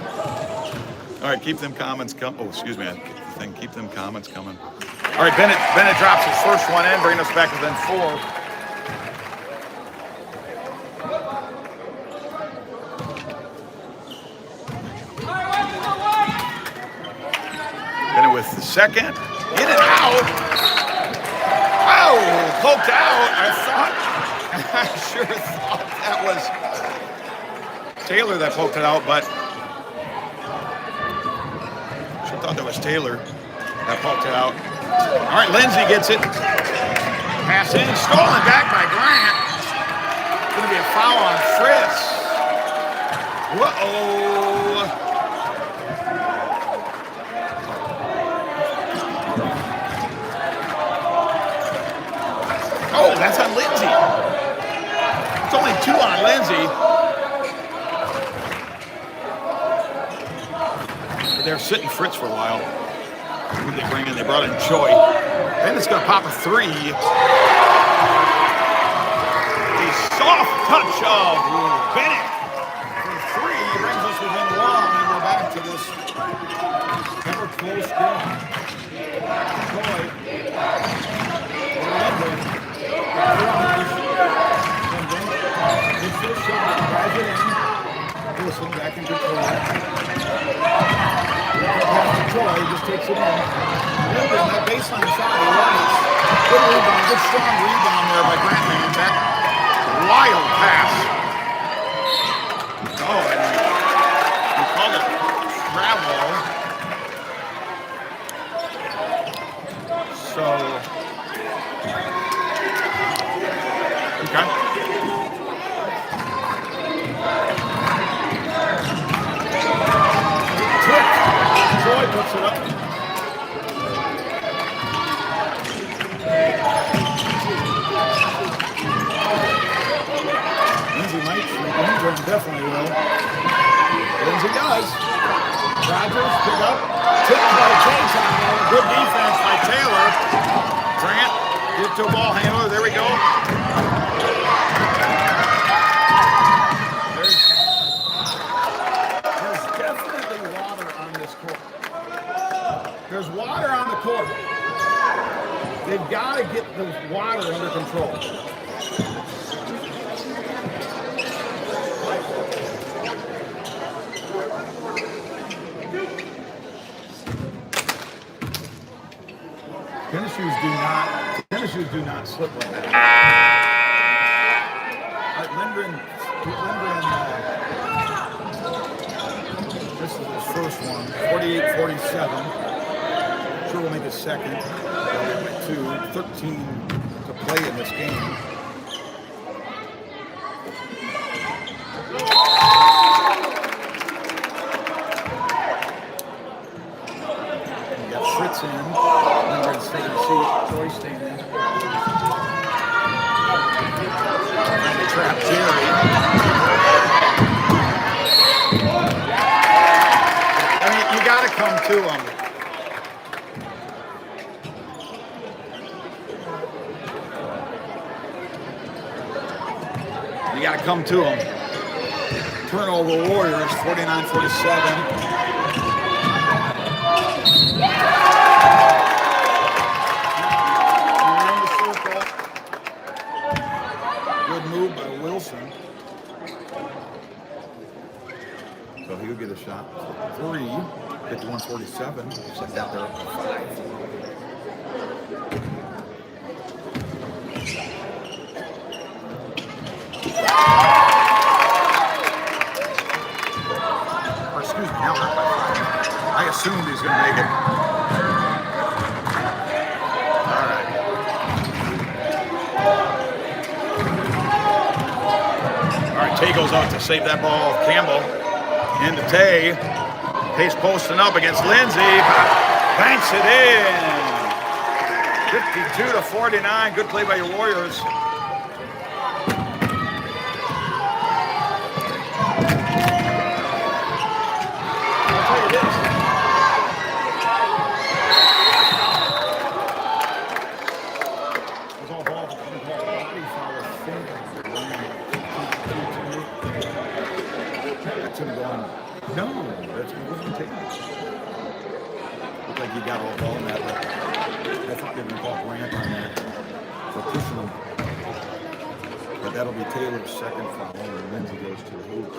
S1: All right, keep them comments coming. Oh, excuse me, keep them comments coming. All right, Bennett drops his first one in, bringing us back within 4. Bennett with the second. Get it out. Oh, poked out. I sure thought that was Taylor that poked it out, but sure thought that was Taylor that poked it out. All right, Lindsay gets it. Pass in, stolen back by Grant. It's going to be a foul on Fritz. Whoa. Oh, that's on Lindsay. It's only 2 on Lindsay. They're sitting Fritz for a while. Who did they bring in? They brought in Choi. Then it's going to pop a 3. A soft touch of Bennett for 3 brings us within 1, and we're back to this ever close game. Choi. Wilson back in control. Troy just takes it in. Remember, that baseline shot, he runs. Good rebound, good strong rebound there by Grant Man. That wild pass. Oh, and we called it travel. So, okay. Troy puts it up. Lindsay might shoot. Ingram definitely will. Lindsay does. Rogers pick up. Tipped by Taylor. Good defense by Taylor. Grant get to a ball handler. There we go. There's definitely water on this court. There's water on the court. They've got to get the water under control. Tennis shoes do not slip like that. Lindgren, this is his first one, 48-47. Sure will make a second. 13 to play in this game. We got Fritz in. Lindgren's taking a seat. Troy staying in. Trying to trap Jerry. I mean, you got to come to him. You got to come to them. Turnover Warriors, 49-47. Good move by Wilson. So he'll get a shot. 3, 51-47. Looks like that there. 5. excuse me, now we're by 5. I assumed he's going to make it. All right. All right, Tay goes out to save that ball. Campbell into Tay. Tay's posting up against Lindsay. Banks it in. 52-49. Good play by your Warriors. I'll tell you this. It's all ball body foul. That's him going. No, that's wasn't taking it. Looked like he got all ball in that. I thought they were going to call Grant on that for pushing him. But that'll be Taylor's second foul, and Lindsay goes to the hoop.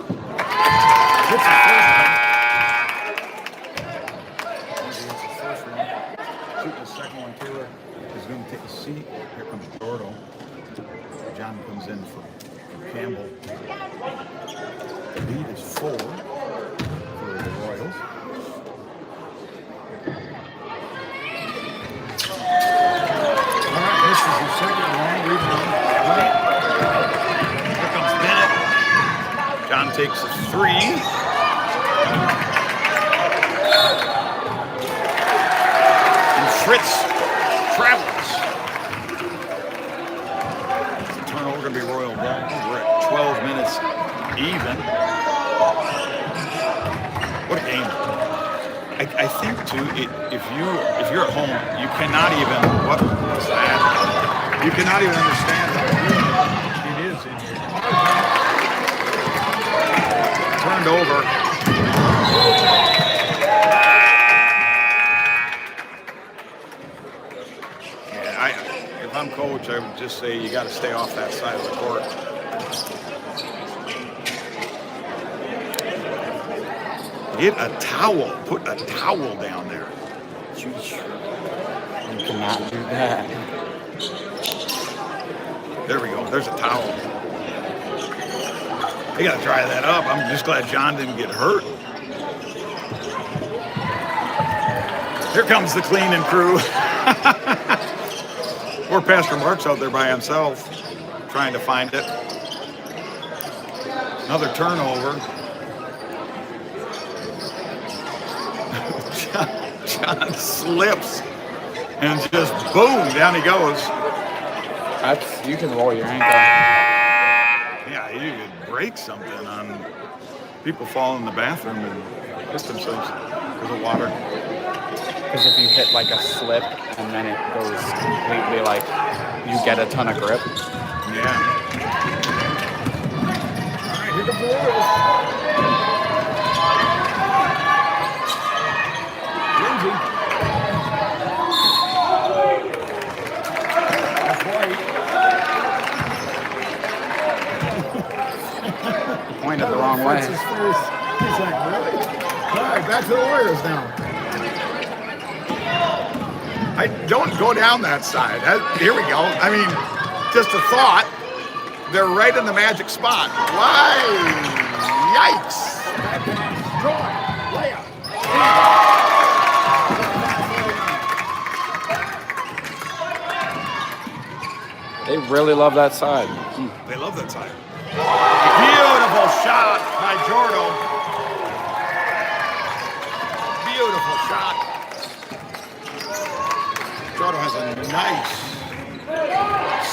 S1: Hits the first one. Lindsay hits the first one. Shooting the second one. Taylor is going to take a seat. Here comes Gordo. John comes in for Campbell. The lead is 4 for the Royals. This is the second long rebound. Here comes Bennett. John takes a 3. And Fritz travels. The turnover going to be Royal ball. We're at 12 minutes even. What a game. I think too, if you're at home, you cannot even what was that? You cannot even understand how it is in here. Turned over. Yeah, if I'm coach, I would just say you got to stay off that side of the court. Get a towel. Put a towel down there.
S5: You cannot do that.
S1: There we go. There's a towel. They got to dry that up. I'm just glad John didn't get hurt. Here comes the cleaning crew. Poor Pastor Mark's out there by himself trying to find it. Another turnover. John slips and just boom, down he goes.
S5: You can roll your ankle.
S1: Yeah, you could break something on people fall in the bathroom and hit themselves because of water.
S5: Because if you hit like a slip and then it goes completely like you get a ton of grip.
S1: Yeah. All right, here comes the Warriors.
S5: Pointed the wrong way.
S3: He's like, really? All right, back to the Warriors now.
S1: I don't go down that side. Here we go. I mean, just a thought. They're right in the magic spot. Why? Yikes.
S3: Draw. Layup.
S5: They really love that side.
S1: They love that side. Beautiful shot by Jordo. Beautiful shot. Jordo has a nice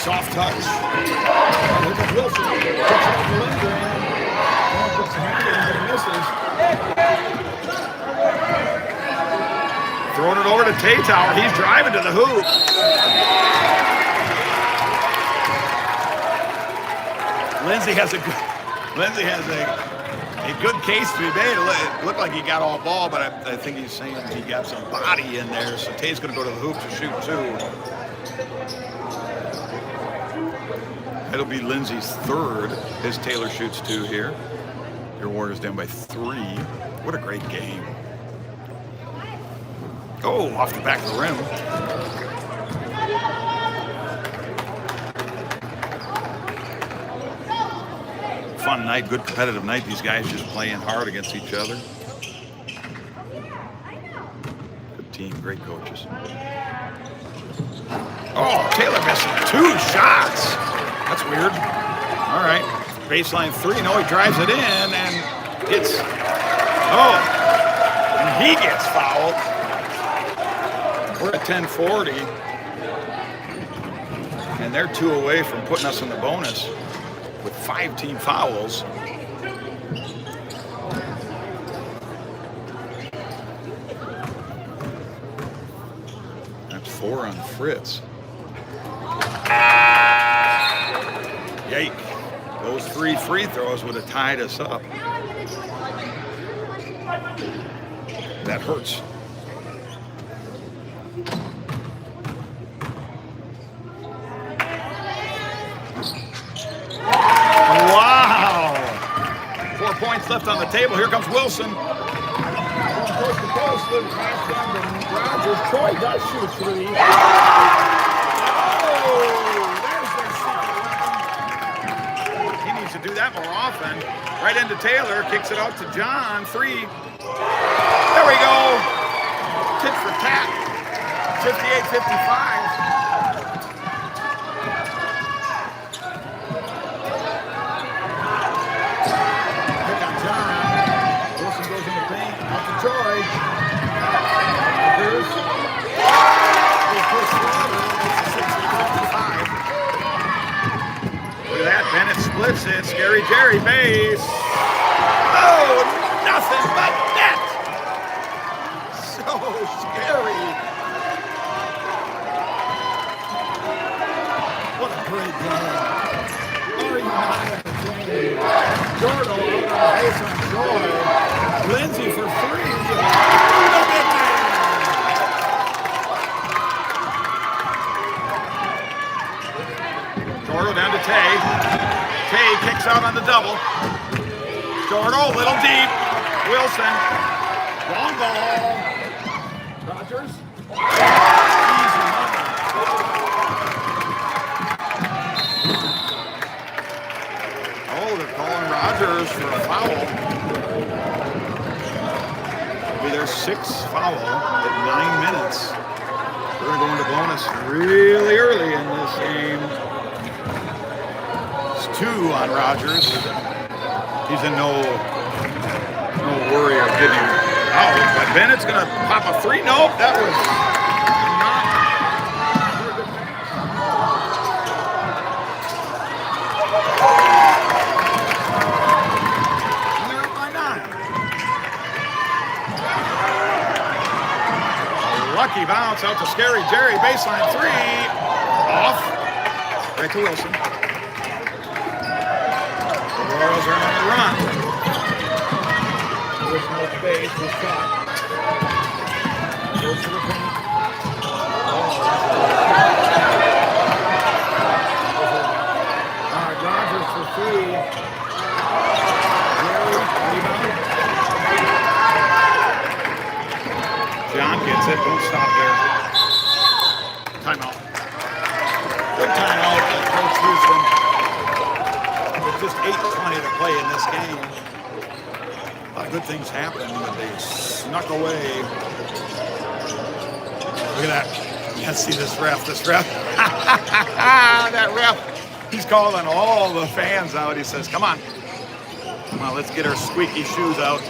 S1: soft touch.
S3: Look at Wilson. Puts out the Lindgren. Puts the hand in, but misses.
S1: Throwing it over to Taytower. He's driving to the hoop. Lindsay has a good case to be made. It looked like he got all ball, but I think he's saying he got some body in there. So Tay's going to go to the hoop to shoot 2. It'll be Lindsay's 3rd as Taylor shoots 2 here. Your Warriors down by 3. What a great game. Oh, off the back of the rim. Fun night, good competitive night. These guys just playing hard against each other. team, great coaches. Oh, Taylor missing 2 shots. That's weird. All right, baseline 3. No, he drives it in and it's, oh, and he gets fouled. We're at 10:40, and they're 2 away from putting us in the bonus with 5 team fouls. That's 4 on Fritz. Yike. Those 3 free throws would have tied us up. That hurts. Wow. 4 points left on the table. Here comes Wilson.
S3: Coast to coast, little pass down to Rogers. Troy does shoot 3.
S1: To do that more often. Right into Taylor, kicks it out to John. 3. There we go. Tit for tat. 58-55.
S3: Pick on John. Wilson goes in the paint. Out to Troy. Rogers.
S1: Look at that, Bennett splits it. Scary Jerry base. Oh, nothing but net. So scary.
S3: What a great game. Are you not at the game? Jordan on the base on Troy. Lindsay for 3.
S1: Jordan down to Tay. Tay kicks out on the double. Jordan, little deep. Wilson. Long ball.
S3: Rogers.
S1: Easy money. Oh, they're calling Rogers for a foul. It'll be their 6th foul at 9 minutes. We're going to go into bonus really early in this game. 2 on Rogers. He's in no worry of getting out. But Bennett's gonna pop a 3. Nope, that was not. And they're up by 9. A lucky bounce out to Scary Jerry. Baseline 3. Off. Right to Wilson. Royals are on the run.
S3: There's no space. He's shot. Goes to the paint. All right, Rogers for 3. Jerry, rebound.
S1: John gets it. Don't stop there. Timeout. Good timeout by Coach Houston. Just 8:20 to play in this game. A lot of good things happened, but they snuck away. Look at that. You can't see this ref. That ref, he's calling all the fans out. He says, come on, let's get our squeaky shoes out.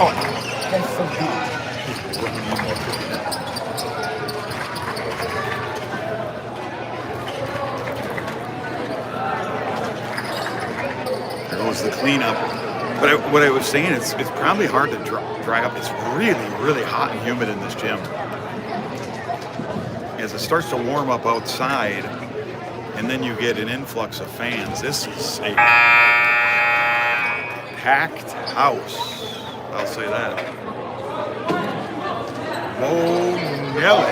S1: Oh,
S3: That's so good.
S1: There goes the cleanup. But what I was saying, it's probably hard to dry up. It's really, really hot and humid in this gym. As it starts to warm up outside, and then you get an influx of fans. This is a packed house. I'll say that. Oh, Nelly.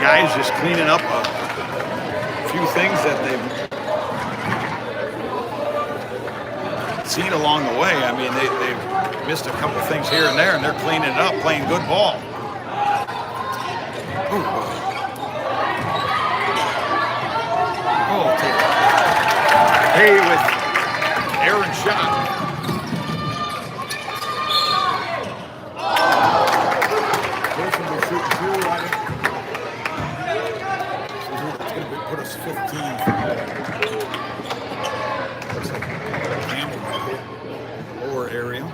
S1: Guys just cleaning up a few things that they've seen along the way. I mean, they've missed a couple things here and there, and they're cleaning it up, playing good ball. Ooh. Oh, Hay with Aaron shot. Wilson will shoot two, I think. So that's going to put us 15. Looks like Campbell might hit lower area.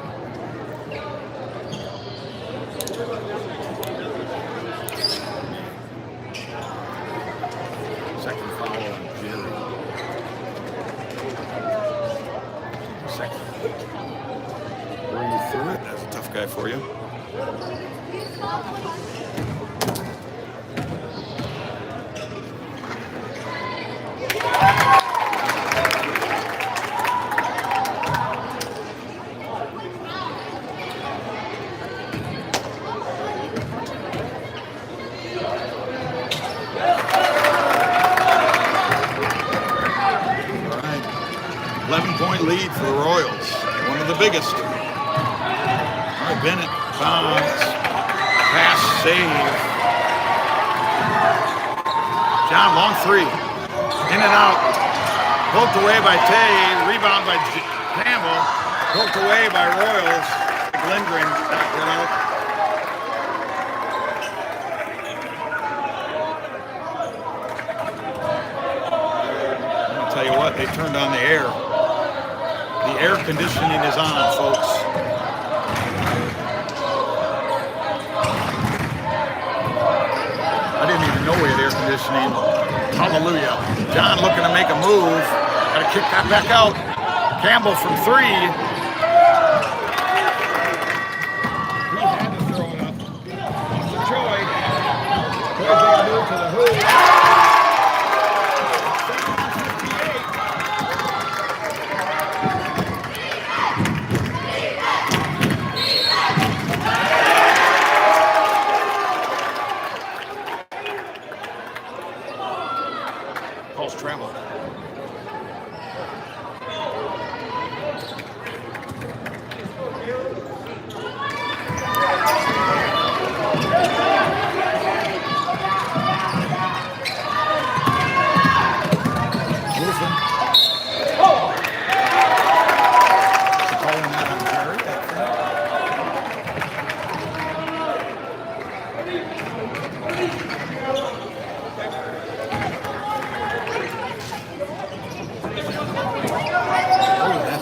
S1: Second foul on Jerry. Second. Breathe through it. That's a tough guy for you. Lead for the Royals, one of the biggest. All right, Bennett, bounce, pass, save. John, long three, in and out, poked away by Tay, rebound by Campbell, poked away by Royals. Lindgren knocked it out. I'll tell you what, they turned on the air. The air conditioning is on, folks. I didn't even know we had air conditioning. Hallelujah. John looking to make a move. Got to kick that back out. Campbell from three.
S3: He had to throw it up. Troy. Troy's going to move to the hoop.
S1: Travel.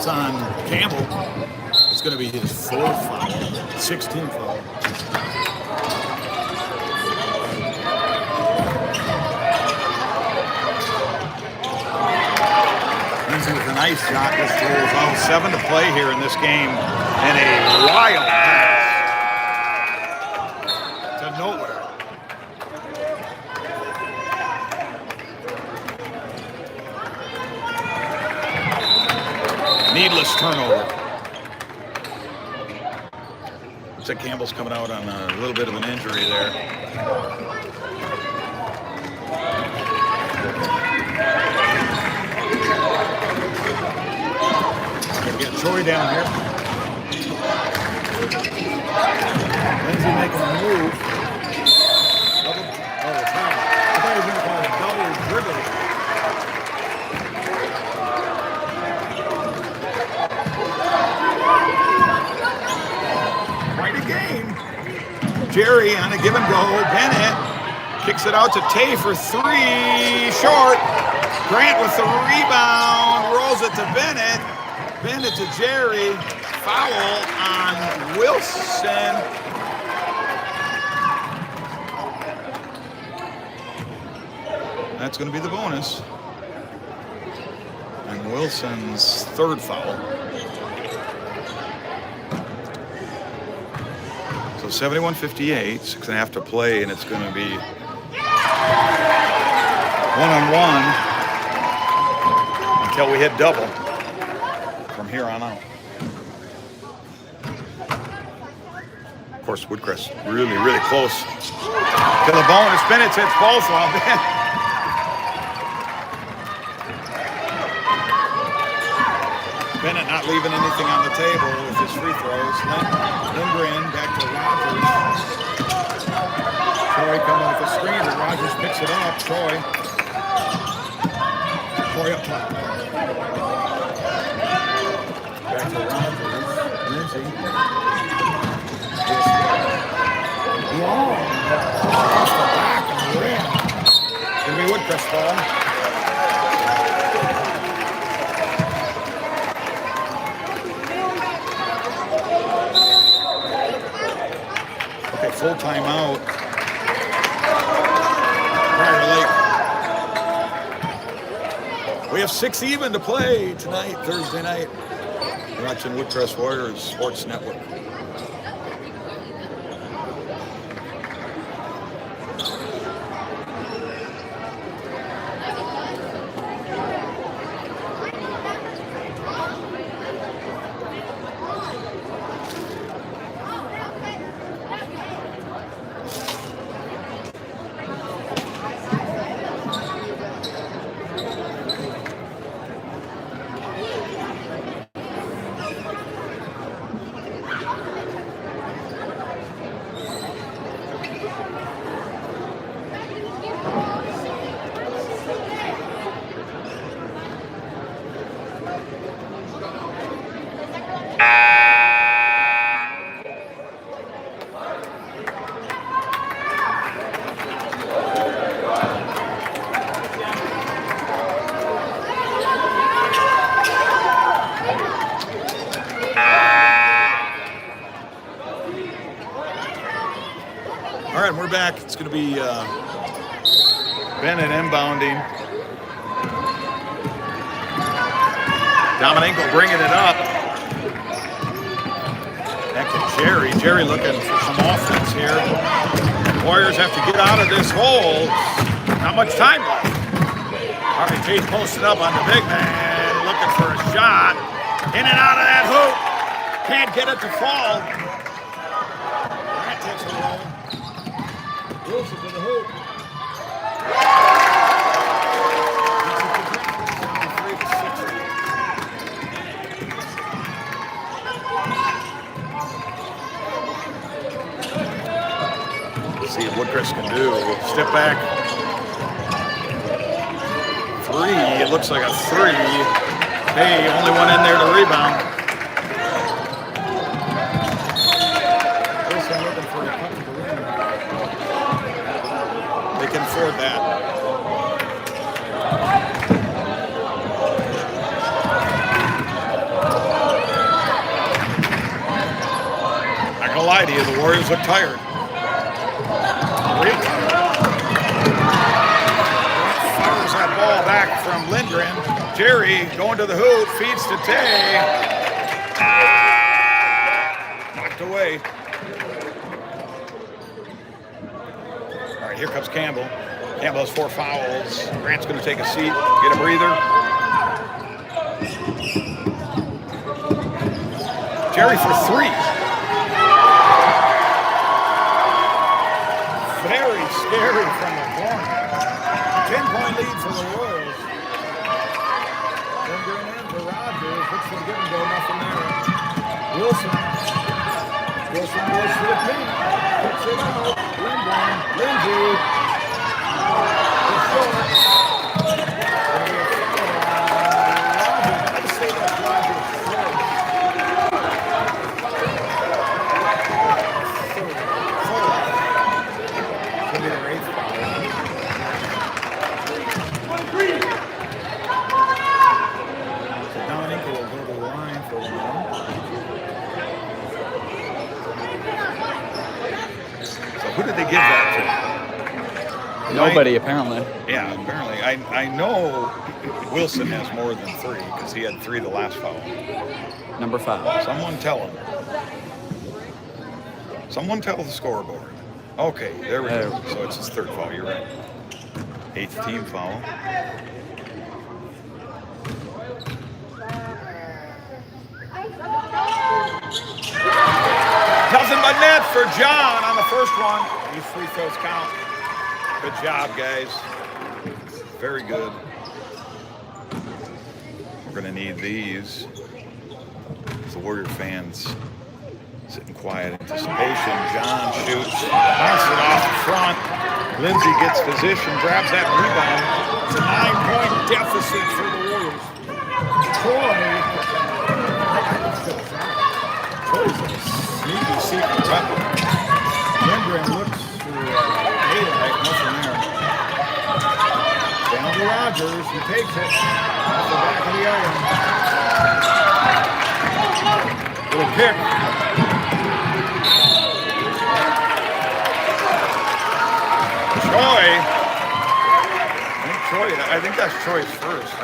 S1: On Campbell. It's going to be his fourth foul, 16th foul. Lindsay with a nice shot. This rolls out. 7 to play here in this game, and a wild pass to nowhere. Needless turnover. Looks like Campbell's coming out on a little bit of an injury there. Gonna get Troy down here. Lindsay making a move. Time. I thought he was going to call it double dribble. Jerry on a give and go. Bennett kicks it out to Tay for three. Short. Grant with the rebound. Rolls it to Bennett. Bennett to Jerry. Foul on Wilson. That's going to be the bonus. And Wilson's third foul. So 71-58, 6.5 to play, and it's going to be one-on-one until we hit double from here on out. Of course, Woodcrest really, really close to the bonus. Bennett hits both of them. Bennett not leaving anything on the table with his free throws. Lindgren back to Rogers. Troy coming with a screen, and Rogers picks it up. Troy up top. Back to Rogers. Lindsay. Long. Off the back of the rim. Gonna be Woodcrest ball. Okay, full timeout. Prior Lake. We have 6 even to play tonight, Thursday night. We're watching Woodcrest Warriors Sports Network. All right, we're back. It's going to be Bennett inbounding. Dominico bringing it up. Back to Jerry. Jerry looking for some offense here. Warriors have to get out of this hole. Not much time left. Harvey Tate posted up on the big man, looking for a shot. In and out of that hoop. Can't get it to fall. That takes it away. Wilson to the hoop. Let's see what Woodcrest can do. Step back. 3. It looks like a 3. Hey, only one in there to rebound. Wilson looking for a cut to the rim. They can afford that. Not gonna lie to you, the Warriors look tired. Fires that ball back from Lindgren. Jerry going to the hoop, feeds to Tay. Knocked away. All right, here comes Campbell. Campbell has 4 fouls. Grant's going to take a seat, get a breather. Jerry for 3. Very scary from the corner. 10-point lead for the Royals. Lindgren in for Rogers. Looks for the give and go, nothing there. Wilson goes to the paint. Puts it out. Lindgren. Lindsay. Who did they give that to?
S5: Nobody, apparently.
S1: Yeah, apparently. I know Wilson has more than 3 because he had 3 the last foul.
S5: Number 5.
S1: Someone tell him. Someone tell the scoreboard. Okay, there we go. So it's his 3rd foul. You're right. 8th team foul. Nothing but net for John on the first one. These free throws count. Good job, guys. Very good. We're going to need these. the Warrior fans sit in quiet anticipation. John shoots, bounces it off the front. Lindsay gets position, grabs that rebound.
S3: It's a 9-point deficit for the Warriors. Troy's a sneaky secret weapon. Lindgren looks for daylight, nothing there. Down to Rogers, he takes it off the back of the iron. Little pick.
S1: I think that's Troy's first.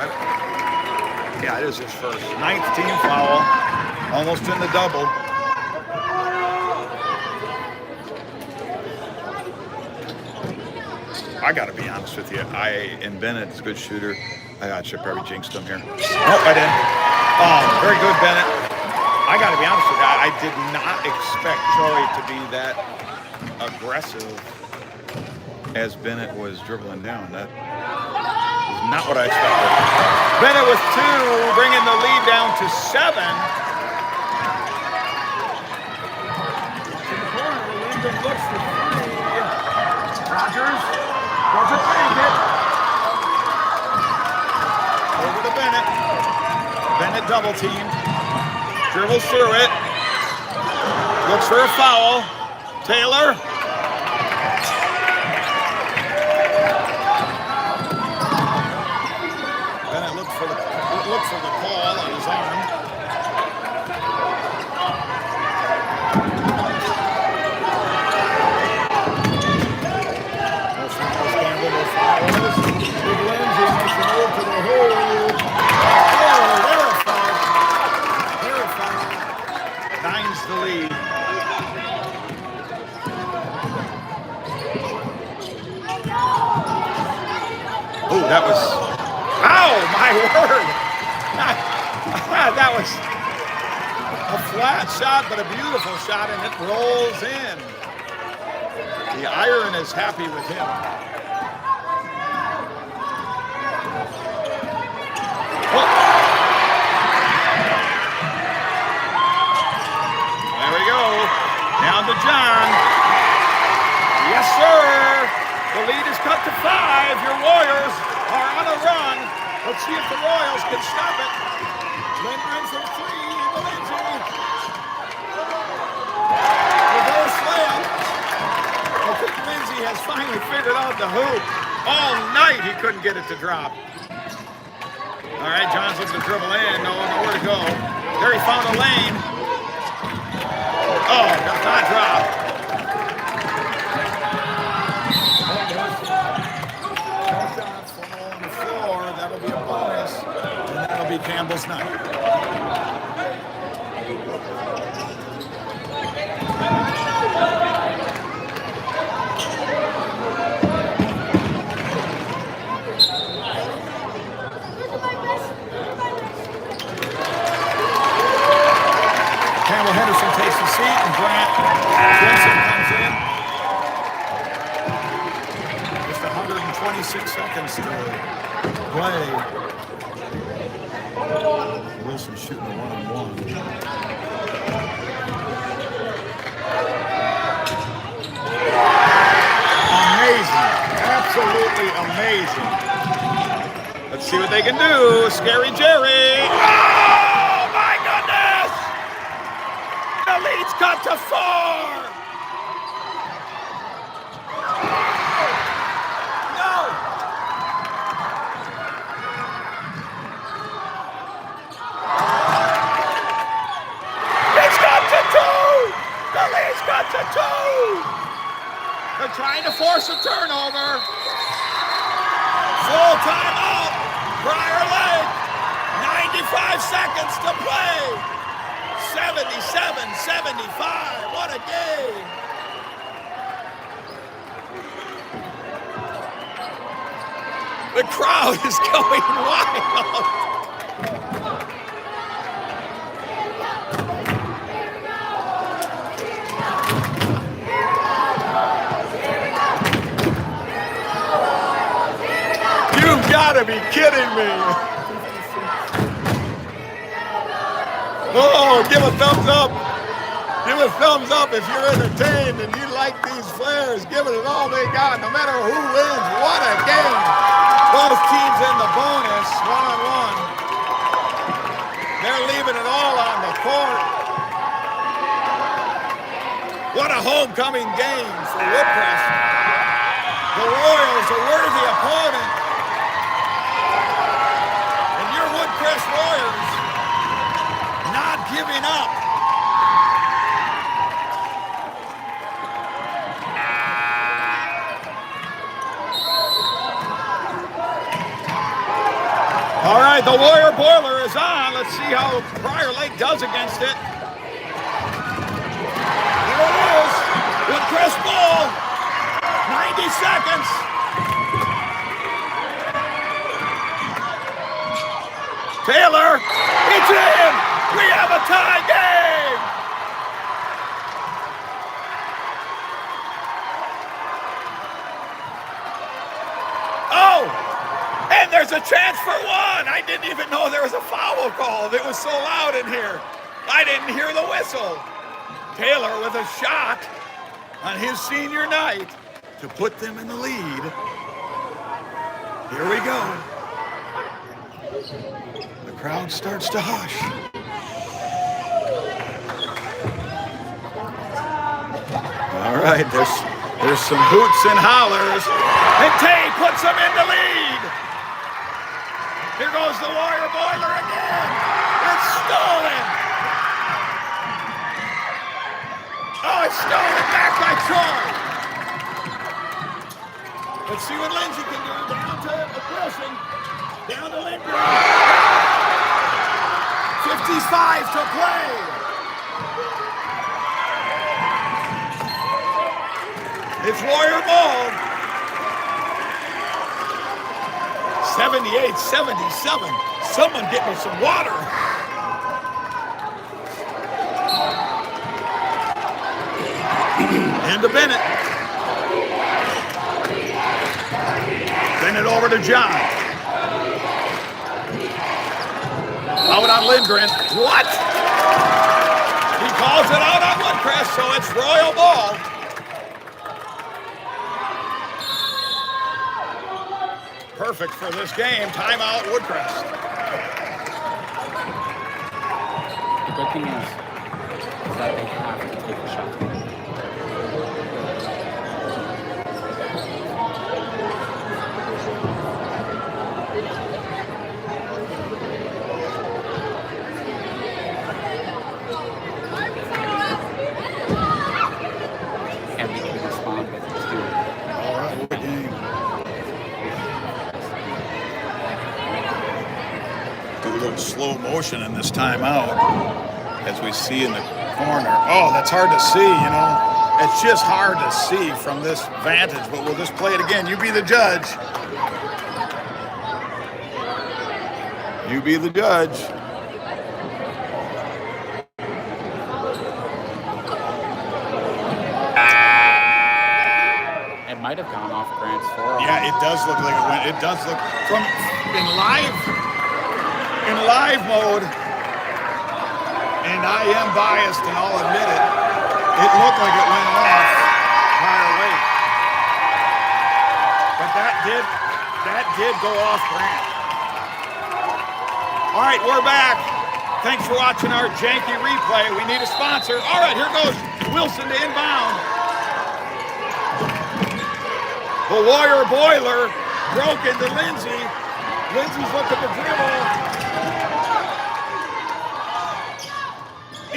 S1: Yeah, it is his first. 9th team foul. Almost in the double. I got to be honest with you. And Bennett's a good shooter. I should probably jinxed him here. Nope, I didn't. Very good, Bennett. I got to be honest with you. I did not expect Troy to be that aggressive as Bennett was dribbling down. That is not what I expected. Bennett with 2, bringing the lead down to 7.
S3: In the corner, Lindgren looks for 3. Rogers doesn't make it.
S1: Over to Bennett. Bennett double team. Dribbles through it. Looks for a foul. Taylor. Bennett looked for the call on his arm. No fouls, Campbell, no fouls.
S3: Big Lindsay makes a move to the hole.
S1: They're a foul. 9's the lead. Oh, that was... Oh, my word! That was a flat shot, but a beautiful shot, and it rolls in. The iron is happy with him. Oh. There we go. Down to John. Yes, sir. The lead is cut to 5. Your Warriors are on a run. Let's see if the Royals can stop it. Lindgren from 3 into Lindsay. Reverse layup. I think Lindsay has finally figured out the hoop. All night he couldn't get it to drop. All right, John's looking to dribble in. Nowhere to go. There he found a lane. Oh, does not drop. That'll be a bonus, and that'll be Campbell's night. Campbell Henderson takes a seat, and Grant Jensen comes in. Just 126 seconds to play. Wilson shooting a 1-on-1. Amazing. Absolutely amazing. Let's see what they can do. Scary Jerry. Oh, my goodness! The lead's cut to 4. Got to 2. They're trying to force a turnover. Full timeout. Briar Lake. 95 seconds to play. 77-75. What a game. The crowd is going wild. You've got to be kidding me. Oh, give a thumbs up. Give a thumbs up if you're entertained and you like these flares. Give it all they got, no matter who wins. What a game. Both teams in the bonus, one-on-one. They're leaving it all on the court. What a homecoming game for Woodcrest. The Royals, a worthy opponent. And your Woodcrest Warriors not giving up. All right, the Warrior Boiler is on. Let's see how Prior Lake does against it. There it is. Woodcrest ball. 90 seconds. Taylor, it's in. We have a tie game. Oh! And there's a chance for one. I didn't even know there was a foul called. It was so loud in here. I didn't hear the whistle. Taylor with a shot on his senior night to put them in the lead. Here we go. The crowd starts to hush. All right, there's some hoots and hollers. And Tay puts them in the lead. Here goes the Warrior Boiler again. It's stolen. Oh, it's stolen back by Troy. Let's see what Lindsay can do. Down to Wilson. Down to Lindgren. 55 to play. It's Warrior ball. 78-77. Someone get me some water. And to Bennett. Bennett over to John. Out on Lindgren. What? He calls it out on Woodcrest, so it's Royal ball. Perfect for this game. Timeout, Woodcrest.
S5: The good thing is that they have to take a shot. And we can respond with it too.
S1: All right, what a game. Do a little slow motion in this timeout as we see in the corner. Oh, that's hard to see, you know. It's just hard to see from this vantage, but we'll just play it again. You be the judge. You be the judge.
S5: It might have gone off Grant's forearm.
S1: Yeah, it does look like it went. It does look from in live mode. And I am biased, and I'll admit it. It looked like it went off Prior Lake. But that did go off Grant. All right, we're back. Thanks for watching our janky replay. We need a sponsor. All right, here goes Wilson to inbound. The Warrior Boiler broke into Lindsay. Lindsay's looking to dribble. A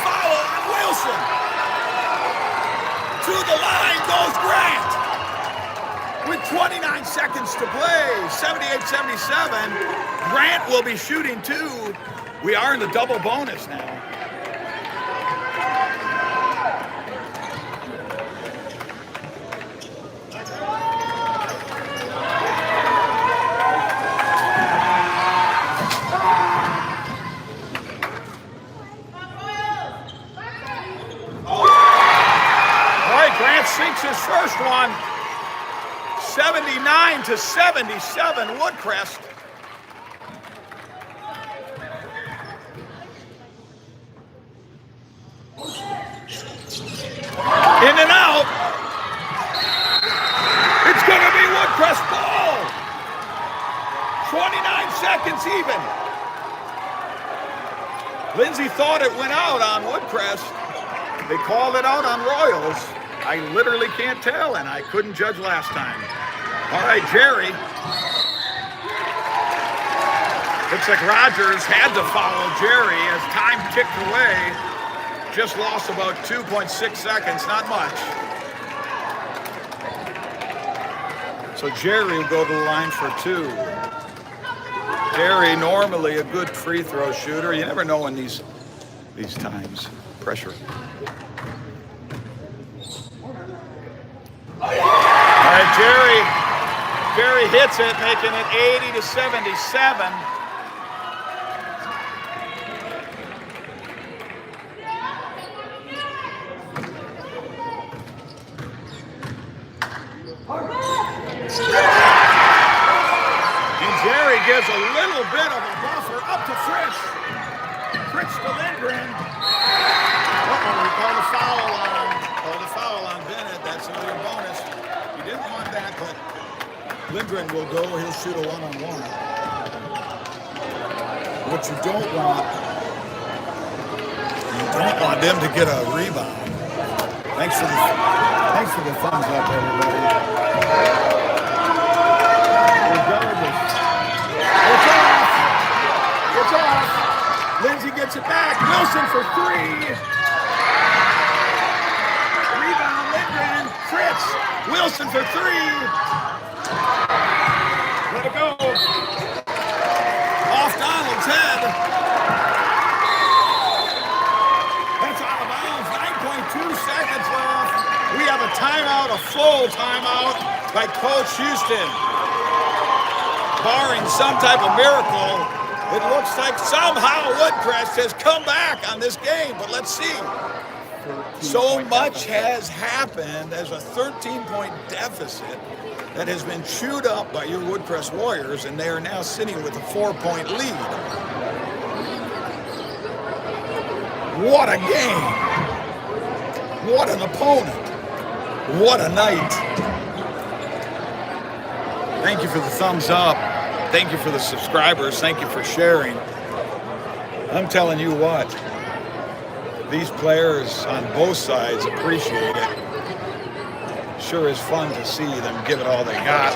S1: foul on Wilson. To the line goes Grant. With 29 seconds to play, 78-77. Grant will be shooting two. We are in the double bonus now. Sinks his first one. 79-77, Woodcrest. In and out. It's going to be Woodcrest ball. 29 seconds even. Lindsay thought it went out on Woodcrest. They called it out on Royals. I literally can't tell, and I couldn't judge last time. All right, Jerry. Looks like Rogers had to follow Jerry as time ticked away. Just lost about 2.6 seconds, not much. So Jerry will go to the line for 2. Jerry, normally a good free throw shooter. You never know in these times. Pressure. All right, Jerry hits it, making it 80-77. And Jerry gives a little bit of a buffer up to Fritz. Fritz to Lindgren. We call the foul on Bennett. That's another bonus. He didn't want that, but Lindgren will go. He'll shoot a one-on-one. What you don't want them to get a rebound. Thanks for the thumbs up, everybody. Regardless. It's off. Lindsay gets it back. Wilson for 3. Rebound, Lindgren. Fritz. Wilson for 3. Let it go. Off Donald's head. That's out of bounds. 9.2 seconds left. We have a timeout, a full timeout by Coach Houston. Barring some type of miracle, it looks like somehow Woodcrest has come back on this game, but let's see. So much has happened as a 13-point deficit that has been chewed up by your Woodcrest Warriors, and they are now sitting with a 4-point lead. What a game. What an opponent. What a night. Thank you for the thumbs up. Thank you for the subscribers. Thank you for sharing. I'm telling you what, these players on both sides appreciate it. Sure is fun to see them give it all they got.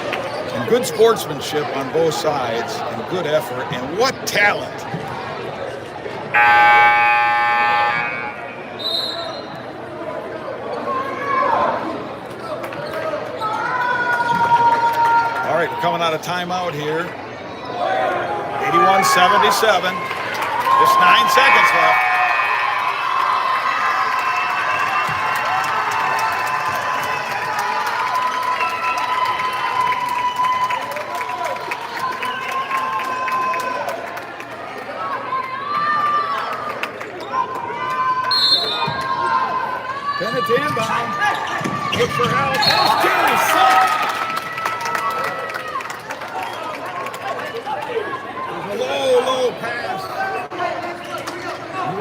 S1: And good sportsmanship on both sides, and good effort, and what talent. All right, we're coming out of timeout here. 81-77. Just 9 seconds left. Bennett inbound. Look for help. Jerry Salt. There's a low pass.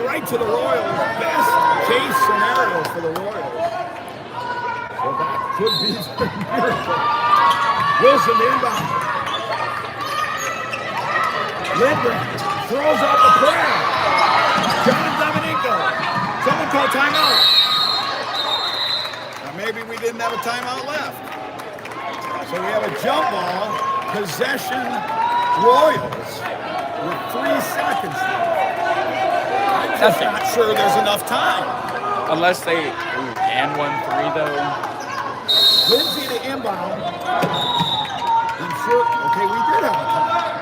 S1: Right to the Royals. Best case scenario for the Royals. So that could be a miracle. Wilson inbound. Lindgren throws out the prayer. John Dominico. Someone call timeout. Maybe we didn't have a timeout left. So we have a jump ball, possession Royals with 3 seconds left. I'm just not sure there's enough time.
S5: Unless they and 1-3 though.
S1: Lindsay to inbound. Okay, we did have a timeout.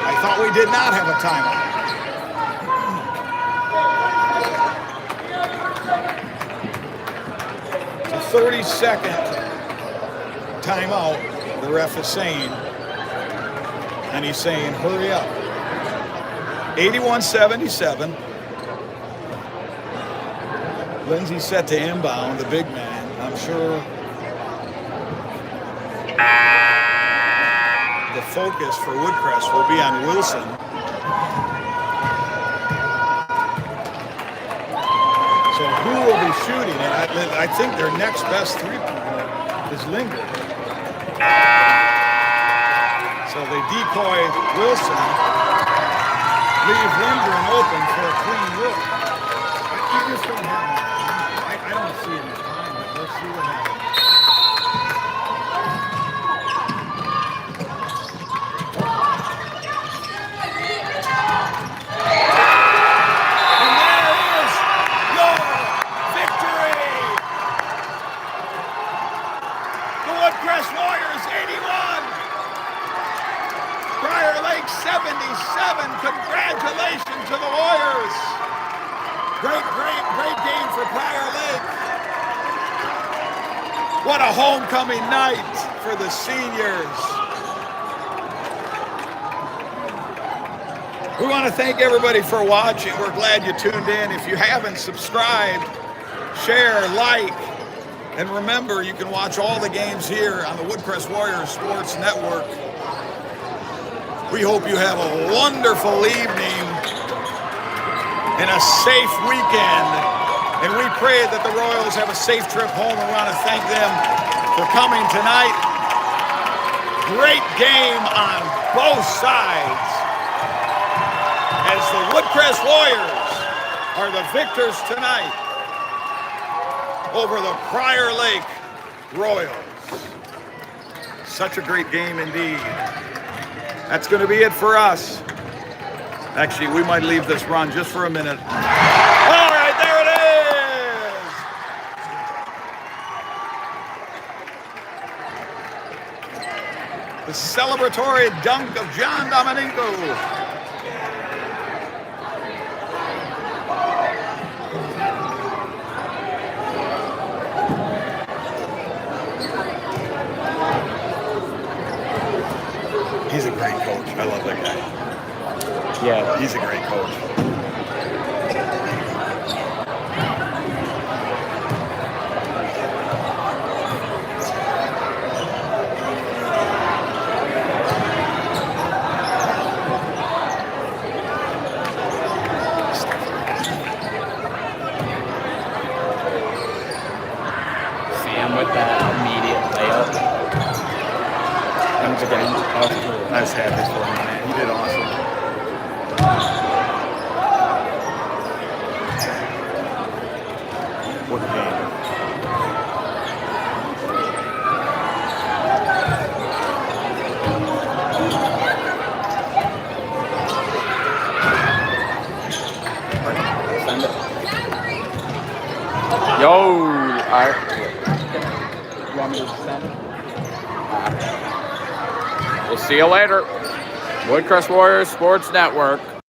S1: I thought we did not have a timeout. 30-second timeout, the ref is saying, and he's saying, hurry up. 81-77. Lindsay set to inbound, the big man. I'm sure the focus for Woodcrest will be on Wilson. So who will be shooting? And I think their next best three-pointer is Linger. So they decoy Wilson, leave Lindgren open for a clean look. You just don't have enough time. I don't see enough time, but let's see what happens. And there is your victory! The Woodcrest Warriors 81! Prior Lake 77. Congratulations to the Warriors. Great game for Prior Lake. What a homecoming night for the seniors. We want to thank everybody for watching. We're glad you tuned in. If you haven't subscribed, share, like, and remember, you can watch all the games here on the Woodcrest Warriors Sports Network. We hope you have a wonderful evening and a safe weekend. And we pray that the Royals have a safe trip home. We want to thank them for coming tonight. Great game on both sides, as the Woodcrest Warriors are the victors tonight over the Prior Lake Royals. Such a great game indeed. That's going to be it for us. Actually, we might leave this run just for a minute. All right, there it is. The celebratory dunk of John Domenico. He's a great coach. I love that guy.
S5: Yeah.
S1: He's a great coach.
S5: Sam with that immediate layup. Once again, that was cool.
S1: I was happy for him, man. He did awesome. What a game.
S5: Send it. Yo! Alright. You want me to send it? We'll see you later. Woodcrest Warriors Sports Network.